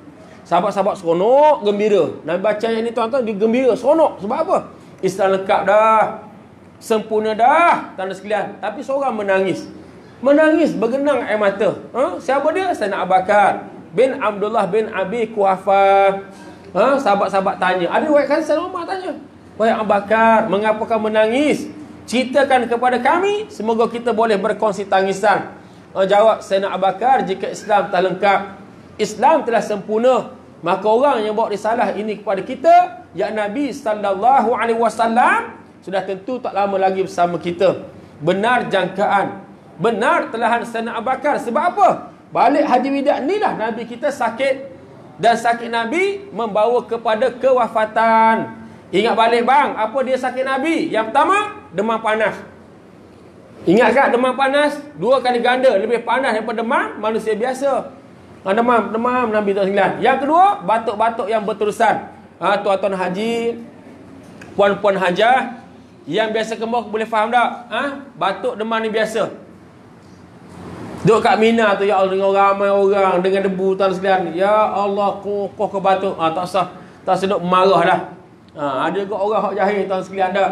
Sahabat-sahabat seronok, gembira. Nabi baca yang ni tuan-tuan, dia gembira, seronok. Sebab apa? Islam lengkap dah. Sempurna dah, tanda sekalian. Tapi seorang menangis. Menangis, bergenang air mata. Siapa dia? Sayyidina Abu Bakar bin Abdullah bin Abi Quhafah. Sahabat-sahabat tanya. Ada riwayat Sayyidina Umar tanya. Wahai Abu Bakar, mengapa kau menangis? Ceritakan kepada kami, semoga kita boleh berkongsi tangisan. Jawab Sayyidina Abu Bakar, jika Islam telah lengkap, Islam telah sempurna, maka orang yang bawa risalah ini kepada kita, ya Nabi sallallahu alaihi wasallam, sudah tentu tak lama lagi bersama kita. Benar jangkaan, benar telahan Sayyidina Abu Bakar. Sebab apa? Balik Haji Wida ni lah Nabi kita sakit, dan sakit Nabi membawa kepada kewafatan. Ingat balik bang, apa dia sakit Nabi? Yang pertama, demam panas. Ingat tak demam panas? 2 kali ganda lebih panas daripada demam manusia biasa. Demam Nabi SAW. Yang kedua, batuk-batuk yang berterusan. Tuan-tuan haji, puan-puan hajah yang biasa kembar boleh faham tak? Batuk demam ni biasa. Duduk kat Mina tu, ya Allah, dengan ramai orang, dengan debu, tuan sekalian. Ya Allah, kau ke batuk. Tak usah duk marah dah. Ada juga orang hak jahil, tuan sekalian dah.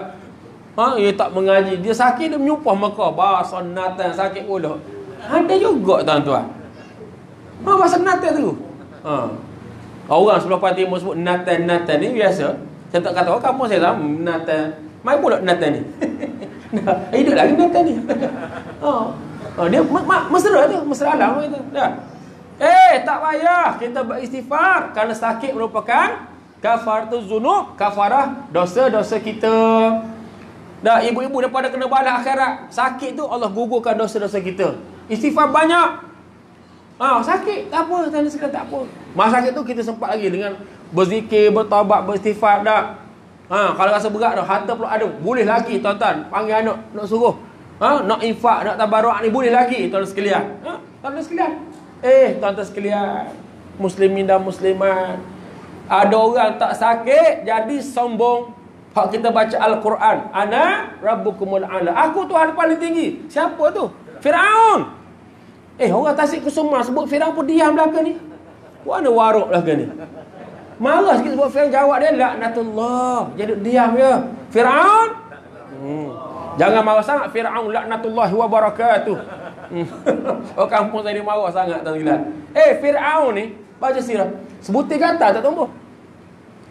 Dia tak mengaji, dia sakit, dia menyumpah Mekah. Bahasa Natan sakit pula. Ada juga tuan-tuan. Bahasa Natan tu. Orang sebelah Pantai Timur sebut Natan ni biasa. Saya tak kata, kamu saya tahu Natan. Mai pula Natan ni. Hidup lagi Natan ni. Dia mesra tu, mesra alam kita. Dah. Tak payah kita beristighfar, kerana sakit merupakan kafaratuz dzunub, kafarah dosa-dosa kita. Dah, ibu-ibu daripada kena bala akhirat, sakit tu Allah gugurkan dosa-dosa kita. Istighfar banyak. Sakit tak apa, tanda sekali tak apa. Masa sakit tu kita sempat lagi dengan berzikir, bertaubat, beristighfar dah. Kalau rasa berat dah, harta pula ada, boleh lagi tuan-tuan. Panggil anak nak suruh. Nak infak, nak tabarruk ni boleh lagi tuan sekalian. Tuan sekalian. Tuan sekalian, muslimin dan muslimat, ada orang tak sakit jadi sombong. Hak kita baca Al-Quran, ana rabbukumul a'la, aku Tuhan paling tinggi. Siapa tu? Firaun. Orang Tasik Kusuma sebut Firaun pun diam belaka ni. Mana waruk belaka ni? Marah sikit sebut Firaun, jawab dia laknatullah. Jadi diam ya. Firaun. Jangan marah sangat. Firaun laknatullahi wa barakatuh. Orang kampung tadi marah sangat tuan-tuan. Firaun ni baca sirah, sebutir gatal tak tumbuh.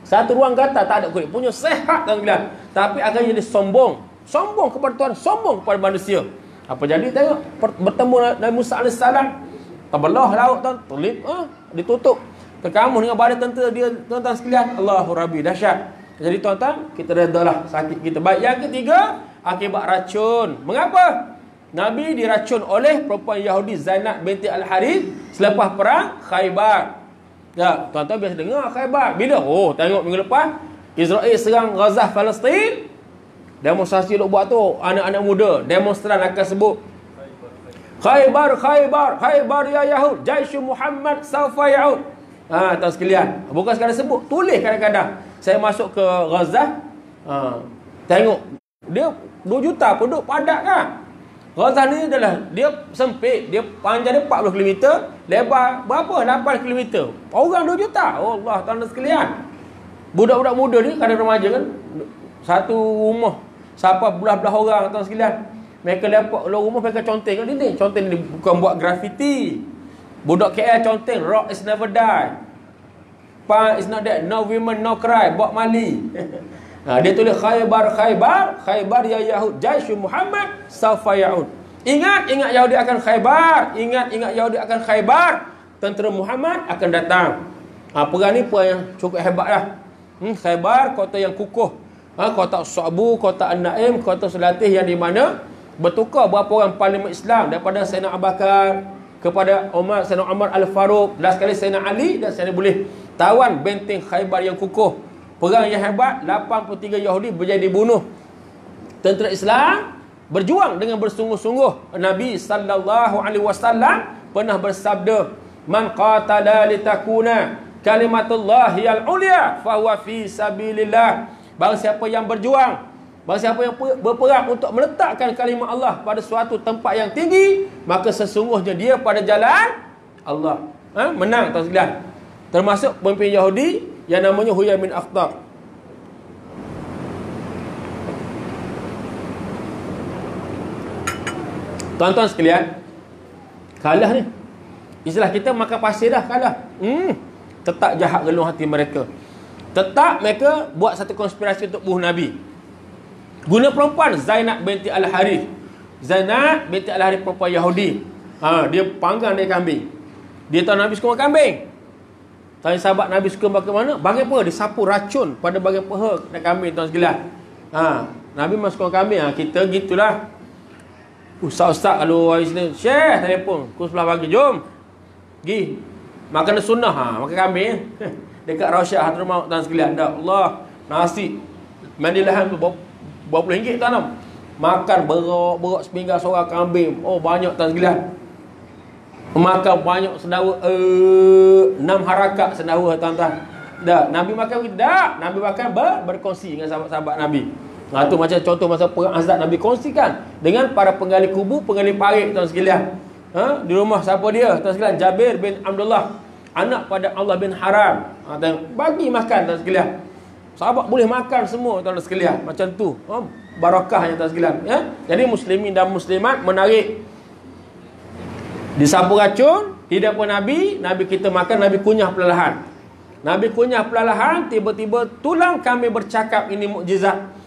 Satu ruang gatal tak ada kulit, punya sehat tuan-tuan. Tapi akan jadi sombong. Sombong kepada Tuhan, sombong kepada manusia. Apa jadi tengok, bertemu Nabi Musa AS, terbelah laut tuan, terlip, ditutup. Terkamu dengan badan tentera dia, tuan-tuan sekalian. Allahu Rabbi, dahsyat. Jadi tuan-tuan, kita redalah sakit kita. Baik, yang ketiga, akibat racun. Mengapa? Nabi diracun oleh perempuan Yahudi Zainab binti Al-Harith selepas perang Khaybar. Ya, tuan-tuan biasa dengar Khaybar. Bila? Tengok minggu lepas Israel serang Gaza, Palestin. Demonstrasi duk buat tu, anak-anak muda, demonstran akan sebut Khaybar, Khaybar, Khaybar ya Yahud, Jaish Muhammad sawfa ya'ud. Tuan sekalian, bukan sekadar sebut, tulis kadang-kadang. Saya masuk ke Gaza, tengok dia 2 juta penduduk padat kan. Gaza ni adalah, dia sempit, dia panjang dia 40 km, lebar berapa? 8 km. Orang 2 juta. Allah, tuan sekalian. Budak-budak muda ni, kadang remaja kan, satu rumah siapa belah-belah orang tuan sekalian. Mereka lepak luar rumah, mereka conteng kat dinding. Conteng ni bukan buat grafiti. Budak KL conteng rock is never die, punk is not dead, no women no cry, Bob Marley. Dia tulis Khaybar, Khaybar, Khaybar ya Yahud, Jaish Muhammad sawfa ya'ud. Ingat Yahudi akan Khaybar, ingat Yahudi akan Khaybar. Tentera Muhammad akan datang. Perang ni perang yang cukup hebat lah. Khaybar, kota yang kukuh. Kota Su'bu, kota An-Naim, kota Sulatih, yang di mana bertukar berapa orang parlimen Islam, daripada Sayyidina Abu Bakar kepada Sayyidina Umar Al-Faruq, last kali Sayyidina Ali, dan Sayyidina boleh tawan benteng Khaybar yang kukuh. Perang yang hebat, 83 Yahudi berjaya dibunuh. Tentera Islam berjuang dengan bersungguh-sungguh. Nabi sallallahu alaihi wasallam pernah bersabda, "Man qatala litakuna kalimatullahi al-ulya fa huwa fi sabilillah." Barang siapa yang berjuang, barang siapa yang berperang untuk meletakkan kalimat Allah pada suatu tempat yang tinggi, maka sesungguhnya dia pada jalan Allah. Menang tuan sekalian. Termasuk pemimpin Yahudi yang namanya Huyai bin Akhtab. Tuan-tuan sekalian, kalah ni. Istilah kita makan pasir dah, kalah. Tetap jahat gelung hati mereka. Tetap mereka buat satu konspirasi untuk bunuh Nabi. Guna perempuan Zainab binti Al-Harith. Zainab binti Al-Harith perempuan Yahudi. Dia panggang dari kambing. Dia tahu Nabi suka makan kambing. Tanya sahabat Nabi suka makan mana? Bagian apa? Dia sapu racun pada bagian peha dan kambing, tuan sekalian. Nabi memang suka makan kambing. Kita gitulah. Ustaz-ustaz kalau hari Isnin, Syekh telefon pukul 11 pagi, jom pergi makan sunnah, makan kambing dekat Rausyah Hadramaut, tuan sekalian. Dah Allah, nasi mandilahan tu berapa ringgit tanam. Makan berok sepinggan seorang kambing. Oh banyak, tuan sekalian. Makan banyak sendawa, 6 harakat sendawa, tuan-tuan. Dah, Nabi makan begitu? Dah, Nabi makan berkongsi dengan sahabat-sahabat Nabi. Tu macam contoh masa perang Ahzab, Nabi kongsikan dengan para penggali kubu, penggali parit, tuan sekalian. Di rumah siapa dia, tuan sekalian? Jabir bin Abdullah, anak pada Allah bin Haram. Bagi makan, tuan sekalian. Sahabat boleh makan semua, tuan sekalian. Macam tu, barakahnya, tuan sekalian. Jadi muslimin dan muslimat menarik. Disapu racun, tidak pun Nabi kita makan, Nabi kunyah perlahan. Nabi kunyah perlahan, tiba-tiba tulang kambing bercakap, ini mukjizat.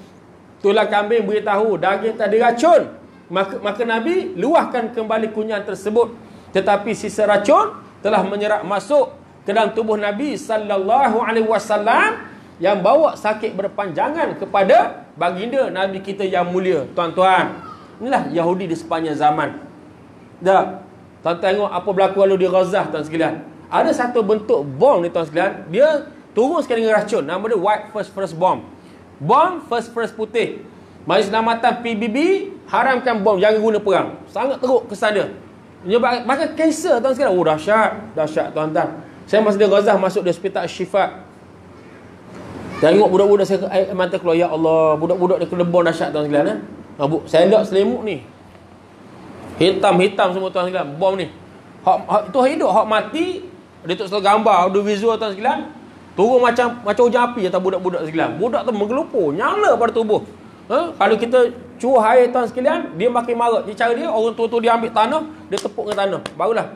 Tulang kambing beritahu daging tak ada racun. Maka Nabi luahkan kembali kunyahan tersebut. Tetapi sisa racun telah menyerap masuk ke dalam tubuh Nabi sallallahu alaihi wasallam, yang bawa sakit berpanjangan kepada baginda Nabi kita yang mulia. Tuan-tuan, inilah Yahudi di sepanjang zaman. Dah, tuan tengok apa berlaku lalu di Gaza, tuan sekalian. Ada satu bentuk bom ni, tuan sekalian. Dia turun sekali dengan racun. Nama dia white phosphorus bomb. Bom phosphorus putih. Majlis Selamatan PBB haramkan bom, jangan guna perang. Sangat teruk kesan dia. Bahkan kanser, tuan sekalian. Oh dahsyat tuan-tuan. Saya masa di Gaza masuk di hospital Syifa. Tengok budak-budak saya air mata keluar. Ya Allah, budak-budak dia kena bom dahsyat, tuan sekalian. Saya lihat selimut ni. Hitam-hitam semua, tuan sekalian. Bom ni. Itu hidup, hak mati. Dia tak selalu gambar, audio visual, tuan sekalian. Turun macam hujan api atas budak-budak sekalian. Budak tu menggelupur, nyala pada tubuh. Kalau kita curah air, tuan sekalian, dia makin marah. Dia cara dia, orang tua-tua dia ambil tanah, dia tepuk dengan tanah. Barulah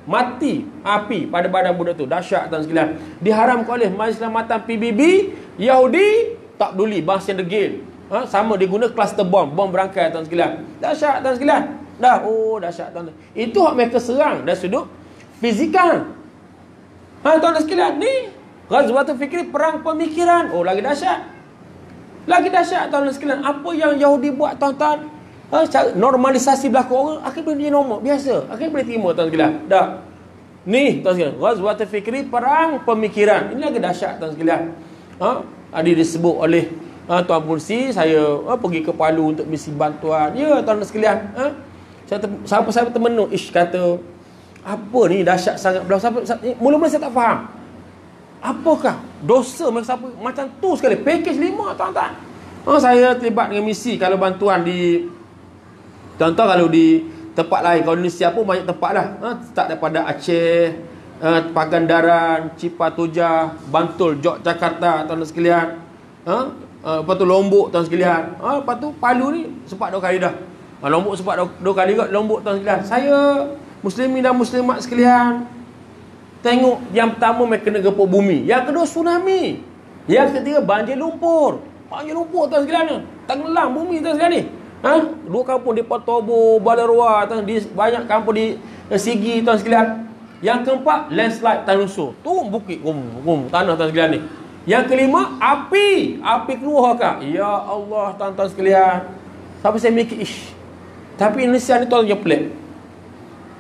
mati api pada badan budak tu. Dahsyat, tuan sekalian. Diharamkan oleh Majlis Selamatan PBB. Yahudi tak peduli, bangsa yang degil. Sama dia guna cluster bom berangkai, tuan sekalian. Dahsyat, tuan sekalian. Dahsyat, tuan. Itu hak mereka serang dari sudut fizikal. Tuan sekalian, ni Ghazwatul Fikri, perang pemikiran. Lagi dahsyat. Lagi dahsyat, tuan sekalian. Apa yang Yahudi buat, tuan-tuan? Normalisasi berlaku orang, akhirnya dia normal, biasa. Akhirnya boleh terima, tuan sekalian. Dah. Ni, tuan sekalian, Ghazwatul Fikri, perang pemikiran. Ini lagi dahsyat, tuan sekalian. Ada disebut oleh Tuan Polisi, saya pergi ke Palu untuk misi bantuan. Ya, tuan sekalian. Saya termenung, kata, apa ni dahsyat sangat. Mula-mula saya tak faham. Apakah dosa mereka sampai macam tu sekali? Pakej 5, tuan-tuan. Saya terlibat dengan misi kalau bantuan di, tuan-tuan, kalau di tempat lain, kalau Indonesia pun banyak tempat lah. Start daripada Aceh, Pagandaran, Cipatujah, Bantul, Yogyakarta, tuan sekalian. Lepas tu Lombok, tuan sekalian. Lepas tu Palu ni sempat 2 kali dah. Lombok sempat 2 kali juga. Lombok, tuan sekalian. Saya, muslimin dan muslimat sekalian, tengok yang pertama mereka kena gempa bumi, yang kedua tsunami, yang ketiga banjir lumpur. Banjir lumpur, tuan sekalian, tenggelam bumi, tuan sekalian ni. 2 kampung di Patobo, Balarua, di banyak kampung di Sigi, tuan sekalian. Yang keempat landslide, tanah lunsur, turun bukit tanah, tuan sekalian ni. Yang kelima api keluar kah? Ya Allah, tuan-tuan sekalian. Sampai saya mikir, tapi Indonesia ni tuan yang pelik.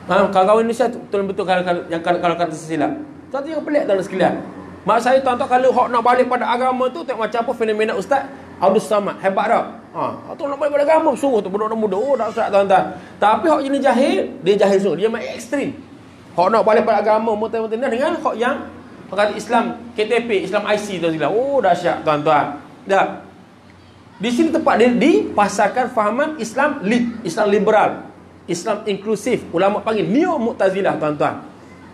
Kawan-kawan Indonesia betul-betul kalau kata silap. Tuan yang pelik, tuan sekalian. Mak saya, tuan-tuan, kalau hak nak balik pada agama tu, tengok macam apa fenomena Ustaz Abdul Samad. Hebat tak? Tu nak balik pada agama, suruh tu budak muda. Tak, tuan-tuan. Tapi hak jenis jahil, dia jahil semua. Dia main ekstrim. Hak nak balik pada agama, mutan-mutan dengan hak yang kata Islam KTP, Islam IC, tuan sekalian. Dahsyat, tuan-tuan. Dah. Di sini tempat dia dipasarkan fahaman Islam liberal, Islam inklusif. Ulama panggil neo Mu'tazilah, tuan-tuan.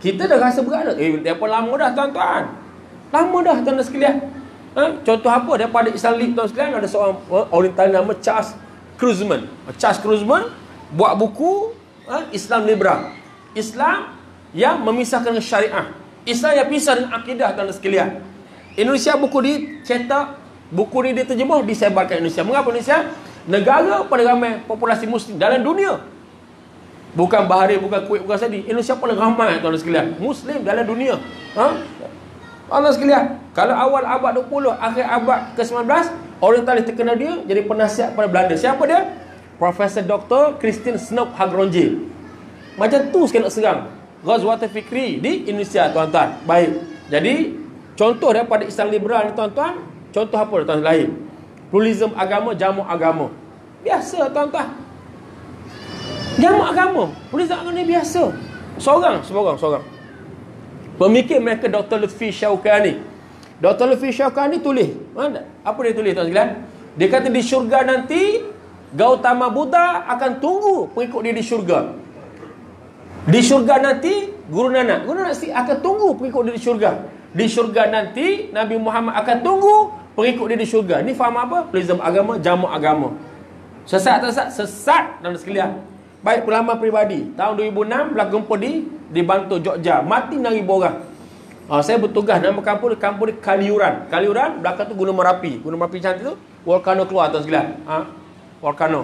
Kita dah rasa berat dah. Daripada lama dah tuan-tuan. Lama dah tuan-tuan sekalian. Contoh apa? Daripada Islam League tuan sekalian, ada seorang oriental nama Charles Kruzman. Charles Kruzman buat buku Islam liberal. Islam yang memisahkan dengan syariah. Islam yang pisah dengan akidah tuan-tuan sekalian. Indonesia buku dicetak, buku ni diterjemah, disebarkan Indonesia. Mengapa Indonesia? Negara paling ramai populasi muslim dalam dunia. Bukan Bahrain, bukan Kuwait, bukan Saudi. Indonesia paling ramai tuan-tuan sekalian muslim dalam dunia. Tuan-tuan sekalian, kalau awal abad 20, akhir abad ke-19, orientalis terkenal dia jadi penasihat pada Belanda. Siapa dia? Profesor Dr. Christian Snoep Hagronje. Macam tu sekali nak serang Ghazwatul Fikri di Indonesia tuan-tuan. Baik. Jadi contoh daripada Islam liberal ni tuan-tuan, contoh apa tuan-tuan lain? Pluralism agama, jamak agama. Biasa tuan-tuan. Jamak agama, pluralism agama ni biasa. Seorang. Pemikir mereka Dr. Lutfi Syawkani. Dr. Lutfi Syawkani tulis. Apa dia tulis tuan sekalian? Dia kata di syurga nanti Gautama Buddha akan tunggu pengikut dia di syurga. Di syurga nanti Guru Nanak akan tunggu pengikut dia di syurga. Di syurga nanti Nabi Muhammad akan tunggu pengikut dia di syurga. Ni faham apa? Pluralism agama, jamak agama. Sesat tak sesat? Sesat tuan sekalian. Baik, pengalaman peribadi. Tahun 2006 berlaku gempa di Bantul, Jogja. Mati 6,000 orang. Saya bertugas nama kampung di Kaliuran. Kaliuran belakang tu Gunung Merapi. Gunung Merapi cantik tu, volcano keluar tuan sekalian. Volcano.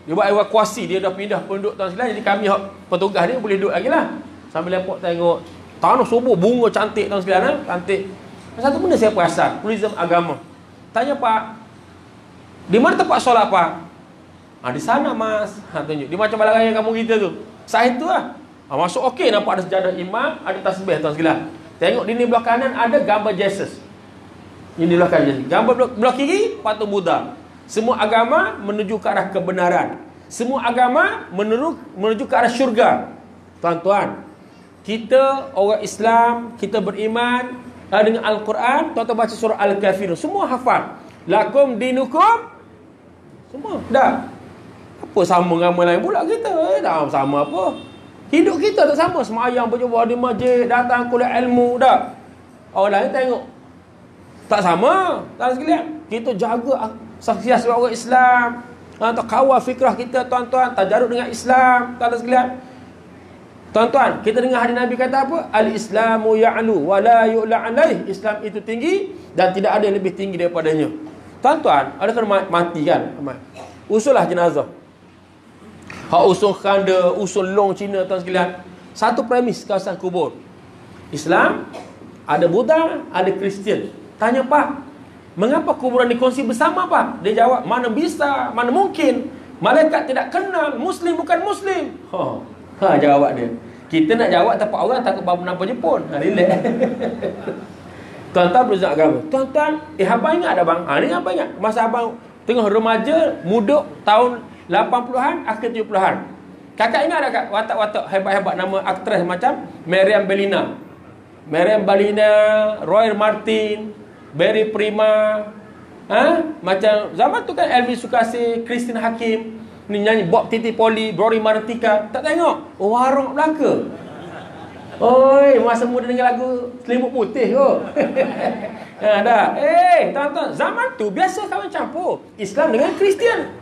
Dia buat evakuasi, dia dah pindah penduduk tuan sekalian. Jadi kami petugas dia boleh duduk lagi lah. Sambil lepok tengok tanah subur, bunga cantik tuan sekalian. Cantik. Satu benda saya perasan, pluralism agama. Tanya Pak, di mana tempat solat Pak? Di sana mas. Tunjuk. Dia macam balarang kamu kita tu. Sah itu lah. Masuk okey, nampak ada sejadah imam, ada tasbih tuan sekalian. Tengok di belah kanan ada gambar Jesus. Ini belah kanan. Gambar belah kiri patung Buddha. Semua agama menuju ke arah kebenaran. Semua agama menuju ke arah syurga. Tuan-tuan, kita orang Islam, kita beriman dengan Al-Quran. Tuan-tuan baca surah Al-Kafirun, semua hafal. Lakum dinukum. Semua dah. Apa sama dengan lain pula kita? Dah sama apa? Hidup kita tak sama. Semayang berjumpa di masjid, datang kuliah ilmu, dah. Orang lain tengok tak sama. Tak sekalian. Kita jaga saksias sebagai orang Islam. Kawal fikrah kita tuan-tuan, tajaruk dengan Islam. Tak sekalian. Tuan-tuan, kita dengar hadis Nabi kata apa? Al-Islamu ya'lu wa la yu'la alaih. Islam itu tinggi dan tidak ada yang lebih tinggi daripadanya. Tuan-tuan, ada kena mati kan? Usullah jenazah. Usul khanda, usul long Cina tuan sekalian. Satu premis kawasan kubur. Islam, ada Buddha, ada Kristian. Tanya Pak, mengapa kuburan dikongsi bersama Pak? Dia jawab, mana bisa, mana mungkin. Malaikat tidak kenal, Muslim bukan Muslim. Jawab dia. Kita nak jawab tempat orang takut bawa nampak Jepun. Relax. Tuan-tuan berusaha agama. Tuan-tuan, abang ingat ada bang? Ni abang ingat. Masa abang tengah remaja, muda tahun 80-an, akhir 70-an. Kakak ingat tak kak? Watak-watak hebat-hebat nama aktris macam Meriam Bellina, Roy Martin, Barry Prima. Macam zaman tu kan Elvis Sukarsih, Christine Hakim, ni nyanyi Bob Titi Poli, Rory Martika. Tak tengok? Warung belaka. Oi, masa muda dengan lagu Selimut Putih kot. Dah. Tuan-tuan, zaman tu biasa kawan campur Islam dengan Kristian.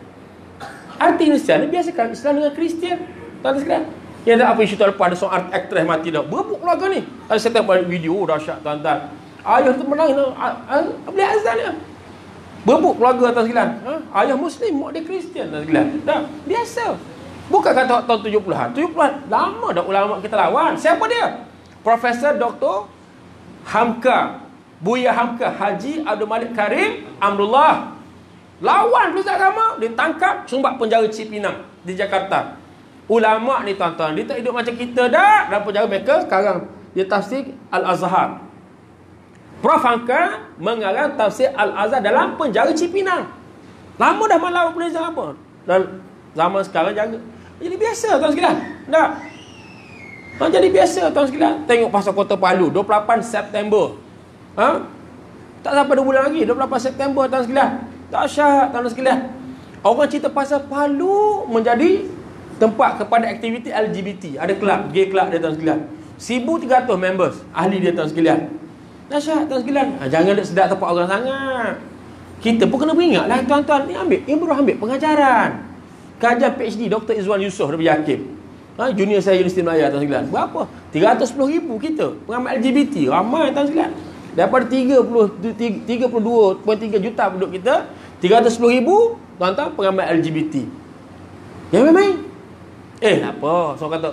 Arti Indonesia ni biasa kawan Islam dengan Kristian. Tuan-tuan sekalian. Yang ada apa isu tu lepas ada seorang aktris mati dah. Berebut keluarga ni. Saya tengok video dahsyat tuan-tuan. Ayah tu menang beli azan dia. Berebut keluarga tuan sekalian. Ayah Muslim, mak dia Kristian tuan sekalian. Dah, biasa. Bukan kata tahun 70-an. 70-an lama dah ulama kita lawan. Siapa dia? Profesor Dr. Hamka, Buya Hamka, Haji Abdul Malik Karim Amrullah. Lawan pluralism agama, ditangkap, sumbat penjara Cipinang di Jakarta. Ulama ni tuan-tuan, dia tak hidup macam kita dah dalam penjara mereka. Sekarang dia tafsir Al-Azhar. Prof Hamka mengarang tafsir Al-Azhar dalam penjara Cipinang. Lama dah malam pluralism agama. Dan zaman sekarang jaga. Jadi biasa tuan sekalian. Tak? Jadi biasa tuan sekalian. Tengok pasal Kota Palu 28 September. Tak sampai 2 bulan lagi, 28 September tuan sekalian. Dahsyat tuan sekalian. Orang cerita pasal Palu menjadi tempat kepada aktiviti LGBT. Ada kelab, gay kelab dia tuan sekalian. 1,300 members ahli dia tuan sekalian. Dahsyat tuan sekalian. Jangan nak sedap tempat orang sangat. Kita pun kena beringat lah tuan-tuan. Ni baru ambil pengajaran. Kajian PhD Dr. Izwan Yusof daripada Hakim. Junior saya Universiti Melaya tuan sekalian. Berapa? 310,000 kita. Pengamat LGBT. Ramai tuan sekalian. Daripada 32.3 juta penduduk kita, 310,000 tuan-tuan pengamat LGBT. Yang main-main. Apa? So kata,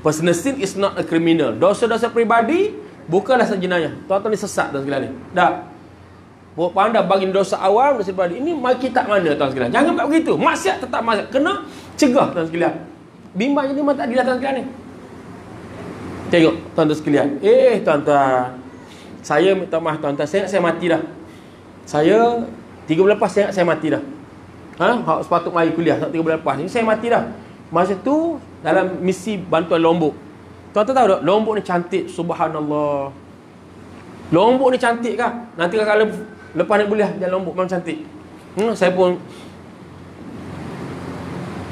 personal sin is not a criminal. Dosa-dosa peribadi bukanlah jenayah. Tuan-tuan ni sesat tuan sekalian ni. Dah. Pandai bagi dosa awam, dosa peribadi. Ini maki tak mana tuan sekalian. Jangan buat begitu. Maksiat tetap maksiat. Kena cegah tuan sekalian. Bimbang ini memang tak adilah tuan sekalian ni. Tengok tuan-tuan sekalian. Tuan-tuan. Saya minta maaf tuan-tuan. Saya mati dah. Saya 3 bulan lepas saya mati dah. Sepatut mari kuliah 3 bulan lepas ni. Saya mati dah. Masa tu dalam misi bantuan Lombok. Tuan-tuan tahu tak? Lombok ni cantik. Subhanallah. Lombok ni cantik kan? Nanti kalau lepas nak kuliah jalan Lombok memang cantik. Saya pun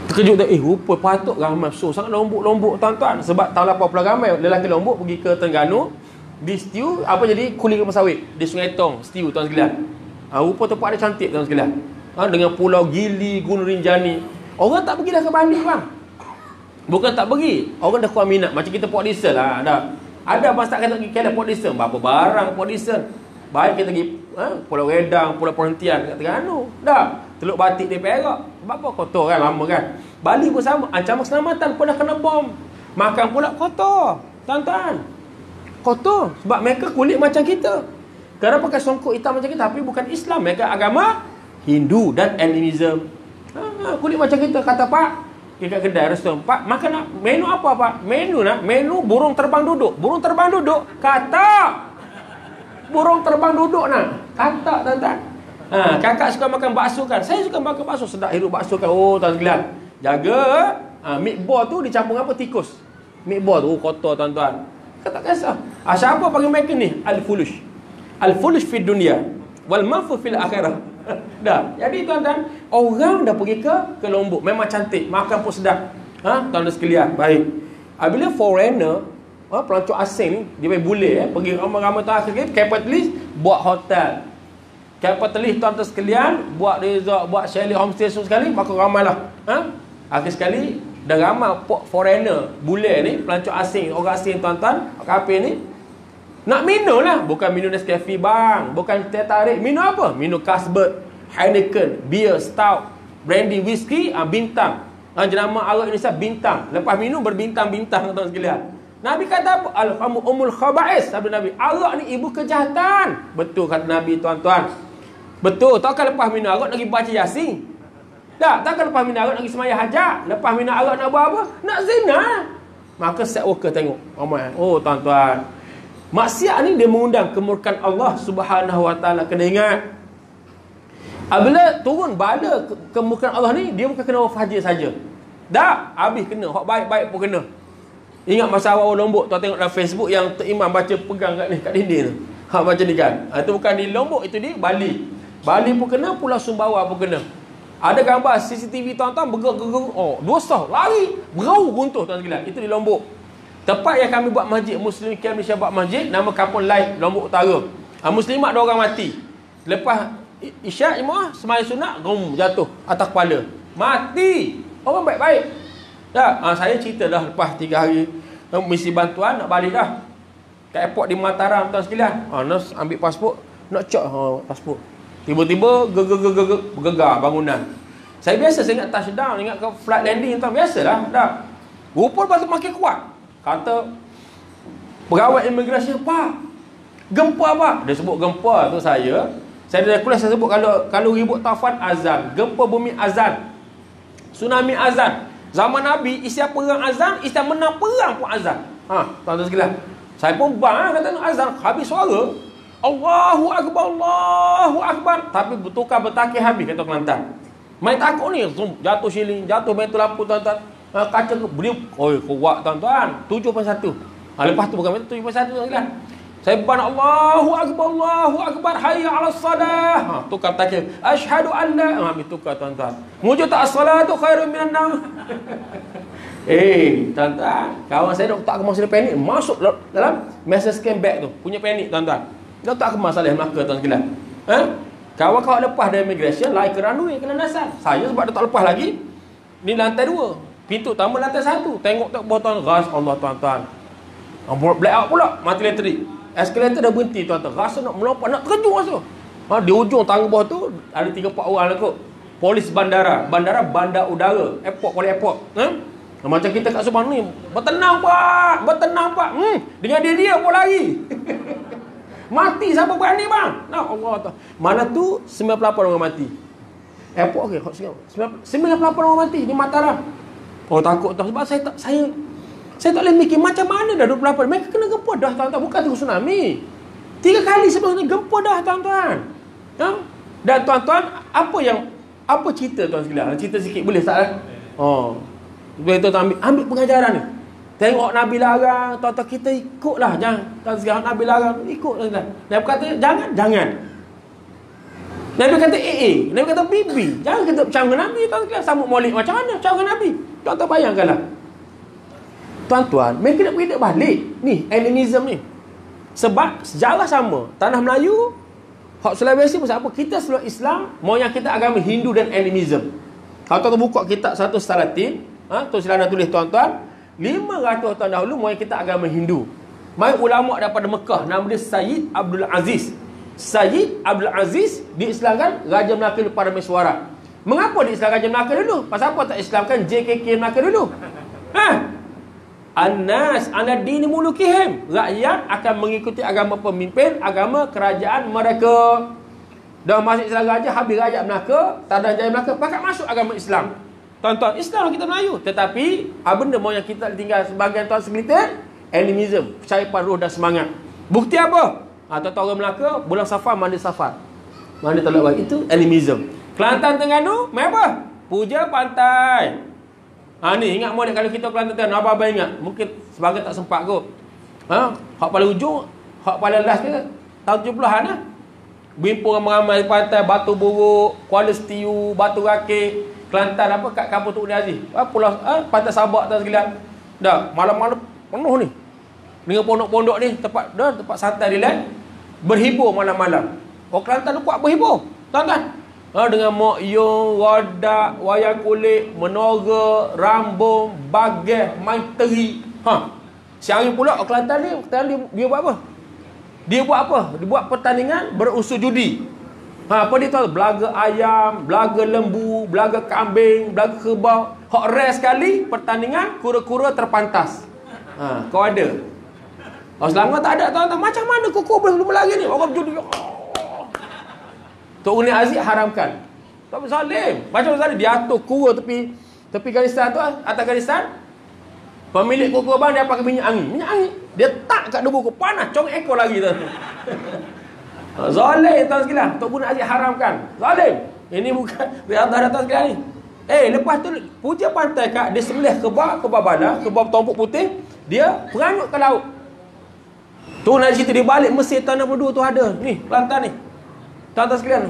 terkejut tak. Rupa patut ramai. So sangat Lombok tuan-tuan. Sebab tahun 80 ramai lelaki Lombok pergi ke Terengganu. Di stew apa jadi kuli kelapa sawit di Sungai Tong stew tuan sekalian. Rupa tempat dia cantik tuan sekalian. Dengan Pulau Gili, Gunung Rinjani. Orang tak pergi dah ke Bali bang. Bukan tak pergi, orang dah kurang minat. Macam kita Port Dickson lah. Ada masa kata pergi Kedah Port Dickson. Berapa barang Port Dickson. Baik kita pergi Pulau Redang, Pulau Perhentian kat Terengganu. Dah. Teluk Batik di Perak. Berapa kotor kan, lama kan. Bali pun sama. Ancaman keselamatan pun dah kena bom. Makan pula kotor. Tuan-tuan. Kotor. Sebab mereka kulit macam kita. Kerana pakai songkok hitam macam kita. Tapi bukan Islam. Mereka agama Hindu dan animism. Kulit macam kita. Kata Pak, kat kedai restoran, Pak, makan nak menu apa Pak? Menu burung terbang duduk. Burung terbang duduk? Kata. Burung terbang duduk nak. Kata tuan-tuan. Kakak suka makan bakso kan? Saya suka makan bakso. Sedap hidup bakso kan. Tuan sekalian. Jaga. Meatball tu dicampur apa? Tikus. Meatball tu kotor tuan-tuan. Kata kisah. Siapa panggil mereka ni? Al-Fulush. Al-Fulush fi dunia wal mafu fil akhirah. Dah. Jadi tuan-tuan, orang dah pergi ke Lombok. Memang cantik, makan pun sedap. Tuan-tuan sekalian. Baik. Bila foreigner, pelancong asing ni, dia main bule pergi ramai-ramai tuan sekalian, capitalist buat hotel. Capitalist tuan-tuan sekalian buat resort, buat chalet homestay sekali, maka ramailah. Akhir sekali dah ramai foreigner, bule ni, pelancong asing, orang asing tuan-tuan, kafe ni nak minum lah. Bukan minum Nescafe bang, bukan teh tarik. Minum apa? Minum Carlsberg, Heineken, beer, stout, brandy, whisky, bintang. Jenama arak Indonesia bintang. Lepas minum berbintang-bintang tuan sekalian. Nabi kata apa? Al-khamru umul khaba'is. Sabda Nabi, arak ni ibu kejahatan. Betul kata Nabi tuan-tuan. Betul. Takkan lepas minum arak nak pergi baca Yasin? Takkan lepas minum arak nak pergi semaya hajat? Lepas minum arak nak buat apa? Nak zina. Maka sex worker tengok. Tuan-tuan, maksiat ni dia mengundang kemurkaan Allah Subhanahu Wa Taala. Kena ingat. Apabila turun bala kemurkaan Allah ni, dia bukan kena orang fajir saja. Dah, habis kena. Hak baik-baik pun kena. Ingat masa awal Lombok, tuan tengok dalam Facebook yang Tok Imam baca pegang kat dinding tu. Macam ni kan. Itu bukan di Lombok, itu di Bali. Bali pun kena, Pulau Sumbawa pun kena. Ada gambar CCTV tuan-tuan bergerak. Dua sah lari, berau runtuh tuan sekalian. Itu di Lombok. Tempat yang kami buat masjid, Muslim Camp Malaysia buat masjid, nama Kampung Lain, Lombok Utara. Muslimat 2 orang mati. Lepas isyak jemaah sembahyang sunat, jatuh atas kepala. Mati. Orang baik-baik. Saya cerita dah lepas 3 hari misi bantuan nak balik dah. Kat airport di Mataram tuan sekalian. Nas ambil pasport, nak cek pasport. Tiba-tiba gegar bangunan. Saya biasa saya ingat touchdown, ingat ke flight landing tuan, biasalah dah. Rupa lepas tu makin kuat. Kata pegawai imigrasi, Pak, gempa Pak. Dia sebut gempa tu saya dah kuliah, saya sebut kalau ribut taufan azan, gempa bumi azan, tsunami azan. Zaman Nabi istilah perang azan, istilah menang perang pun azan. Tuan-tuan sekalian, saya pun bang kata nak azan, habis suara Allahu Akbar, Allahu Akbar, tapi bertukar bertakir habis kata Kelantan. Main takut ni, jatuh siling, jatuh metu lampu tuan-tuan. Kaca beliau, kuat tuan-tuan. 7.1. Lepas tu bukan 7.1 tuan-tuan. Saya ban Allahu Akbar, hayya 'alas salah. Tukar takbir. Asyhadu an la, tukar tuan-tuan. Mujur tak as-salatu khairun minan naum. Tuan-tuan, kawan saya Dr. Akmal sudah panik masuk dalam message scan bag tu. Punya panik tuan-tuan. Dr. Akmal Saleh Melaka tuan sekalian. Kawan-kawan lepas dari immigration, lai ke runway, kena dasar. Saya sebab dia tak lepas lagi. Ni lantai 2. Pintu tambah lantai 1. Tengok tak bawah gas Allah tuan-tuan. Black out pula, mati elektrik. Eskalator dah berhenti tuan-tuan. Rasa nak melompat, nak terjun rasa. Di ujung tangga bawah tu ada 3-4 orang lah kot. Polis bandar udara, airport, polis airport. Macam kita kat Subang ni, bertenang pak. Dengan dia pun lari. Mati siapa berani bang? Nah Allah tu. Mana tu 98 orang mati. Airport okey, 98 orang mati di Mataram. Oh takut tu sebab saya tak boleh mikir macam mana dah 28. Mereka kena gempa dah tuan-tuan, bukan tu tsunami. 3 kali sebelum ni gempa dah tuan-tuan. Dan tuan-tuan, apa cerita tuan sekalian? Cerita sikit boleh tak? Betul ambil pengajaran ni. Tengok Nabi larang, tuan-tuan kita ikutlah. Jangan tuan Nabi larang, ikut tuan-tuan. Nabi kata jangan. Nabi kata Nabi kata BB. Jangan kita macam Nabi tuan-tuan. Sambut Maulid macam mana? Macam Nabi. Tuan-tuan bayangkanlah. Tuan-tuan, mereka nak pergi balik ni, animism ni. Sebab sejarah sama. Tanah Melayu, hak Sulawesi pun apa? Kita seluruh Islam, moyang kita agama Hindu dan animism. Kalau tuan-tuan buka kitab satu Salatin, tu silakan tulis tuan-tuan, 500 tahun dahulu moyang kita agama Hindu. Mai ulama daripada Mekah, nama dia Sayyid Abdul Aziz. Sayyid Abdul Aziz diislamkan Raja Melaka Parameswara. Mengapa diislamkan Raja Melaka dulu? Pasal apa tak islamkan JKK Melaka dulu? An-nas ala dini mulukihim. Rakyat akan mengikuti agama pemimpin, agama kerajaan mereka. Dah masuk Islam raja, habis raja Melaka, Tanah Jaya Melaka, pakat masuk agama Islam. Tuan-tuan, Islam kita Melayu. Tetapi benda mau yang kita tinggal sebagian tuan segelintir, animism, percaya pada roh dan semangat. Bukti apa? Tuan-tuan orang Melaka, bulan Safar mandi Safar. Mandi tolak bagi itu animism. Kelantan Terengganu, mai apa? Puja pantai. Ni ingat model kalau kita Kelantan, apa-apa ingat. Mungkin sebagai tak sempat kot. Hak paling ujung, hak paling last ke tahun 70-an lah. Bimpun ramai-ramai pantai, Batu Buruk, Kuala Setiu, Batu Rakit, Kelantan apa kat kampung Tuk Aziz. Pulau pantai Sabak tak sekalian. Dah malam-malam penuh ni. Dengan pondok-pondok ni tempat santai relax. Berhibur malam-malam. Orang Kelantan tu kuat berhibur. Tuan-tuan. Dengan Mok Yung, Wadak, Wayang Kulit, Menora, Rambung, Bageh, main teri. Siang pula orang Kelantan ni dia buat apa? Dia buat pertandingan berunsur judi. Apa dia tahu? Belaga ayam, belaga lembu, belaga kambing, belaga kerbau. Hak rare sekali pertandingan kura-kura terpantas. Kau ada? Selangor tak ada tuan-tuan. Macam mana kau boleh berlari ni? Orang judi. Tok Uni Aziz haramkan. Tak bersalim. Macam mana dia atur kura tepi garisan tu, atas garisan. Pemilik kura bang dia pakai minyak angin. Dia tak kat debu kau panas, corong ekor lagi tu. Zalim tuan sekalian. Tok Uni Aziz haramkan. Zalim. Ini bukan riadah tuan sekalian ni. Lepas tu puja pantai kat dia sembelih kebab badar, kebab tompok putih, dia peranyuk ke laut. Tu nak cerita di balik Mesir tahun 62 tu ada. Ni, Kelantan ni. Tuan-tuan sekalian,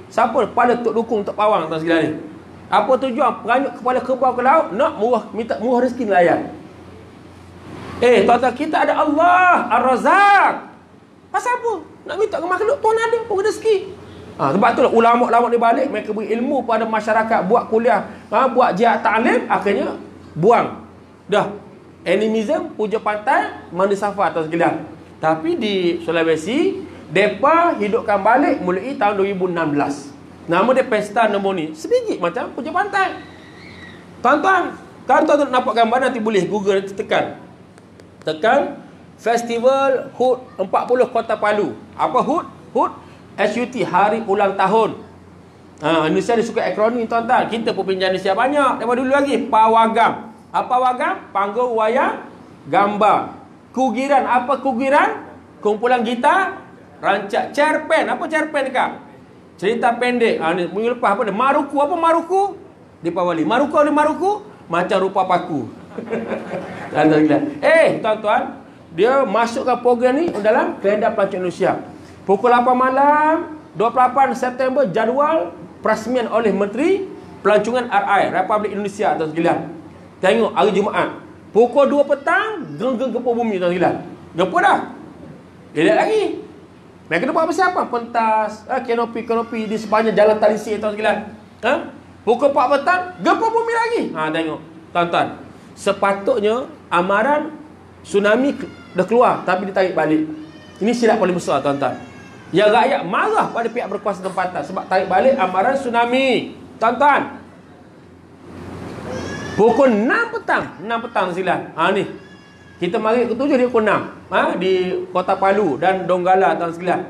siapa kepala Tok Dukung, Tok Pawang tuan sekalian ni? Apa tujuan peranyuk kepala kerbau ke laut? Nak minta murah rezeki nelayan. Tuan-tuan, kita ada Allah Ar-Razak. Pasal apa? Nak minta ke makhluk, Tuhan ada pun rezeki. Sebab itulah ulama-ulama di balik mereka beri ilmu pada masyarakat, buat kuliah, buat jihad ta'lim, akhirnya buang. Dah. Animism, puja pantai, mandi Safar tuan sekalian. Tapi di Sulawesi, mereka hidupkan balik mulai tahun 2016. Nama dia Pesta Nemoni. Sebiji macam puja pantai. Tuan-tuan, kalau tuan-tuan nampak gambar nanti boleh Google, nanti tekan Festival HUT 40 Kota Palu. Apa HUT? HUT HUT, Hari Ulang Tahun. Indonesia dia suka akronim tuan-tuan. Kita pun pinjam Indonesia banyak daripada dulu lagi. Pawagam. Apa wagam? Panggung wayang gambar. Kugiran. Apa kugiran? Kumpulan gitar, rancak. Cerpen. Apa cerpen kak? Cerita pendek. Minggu lepas apa dia? Maruku. Apa maruku? Di Pawali. Maruku. Macam rupa paku. Tuan-tuan, tuan-tuan, dia masukkan program ni dalam kalender pelancongan Indonesia. Pukul 8 malam 28 September jadual perasmian oleh Menteri Pelancongan RI Republik Indonesia, tuan sekalian. Tengok hari Jumaat pukul 2 petang geng-geng gempa bumi, tuan sekalian. Gempa dah. Elak lagi. Mereka buat apa? Pentas, kanopi di sepanjang jalan Talisir, tuan sekalian. Pukul 4 petang gempa bumi lagi. Tengok, tuan-tuan. Sepatutnya amaran tsunami dah keluar tapi ditarik balik. Ini silap paling besar, tuan-tuan. Ya, rakyat marah pada pihak berkuasa tempatan sebab tarik balik amaran tsunami. Tuan-tuan, pukul 6 petang silam. Ni. Kita mari ke 7 dia pukul 6. Di Kota Palu dan Donggala, tuan sekalian.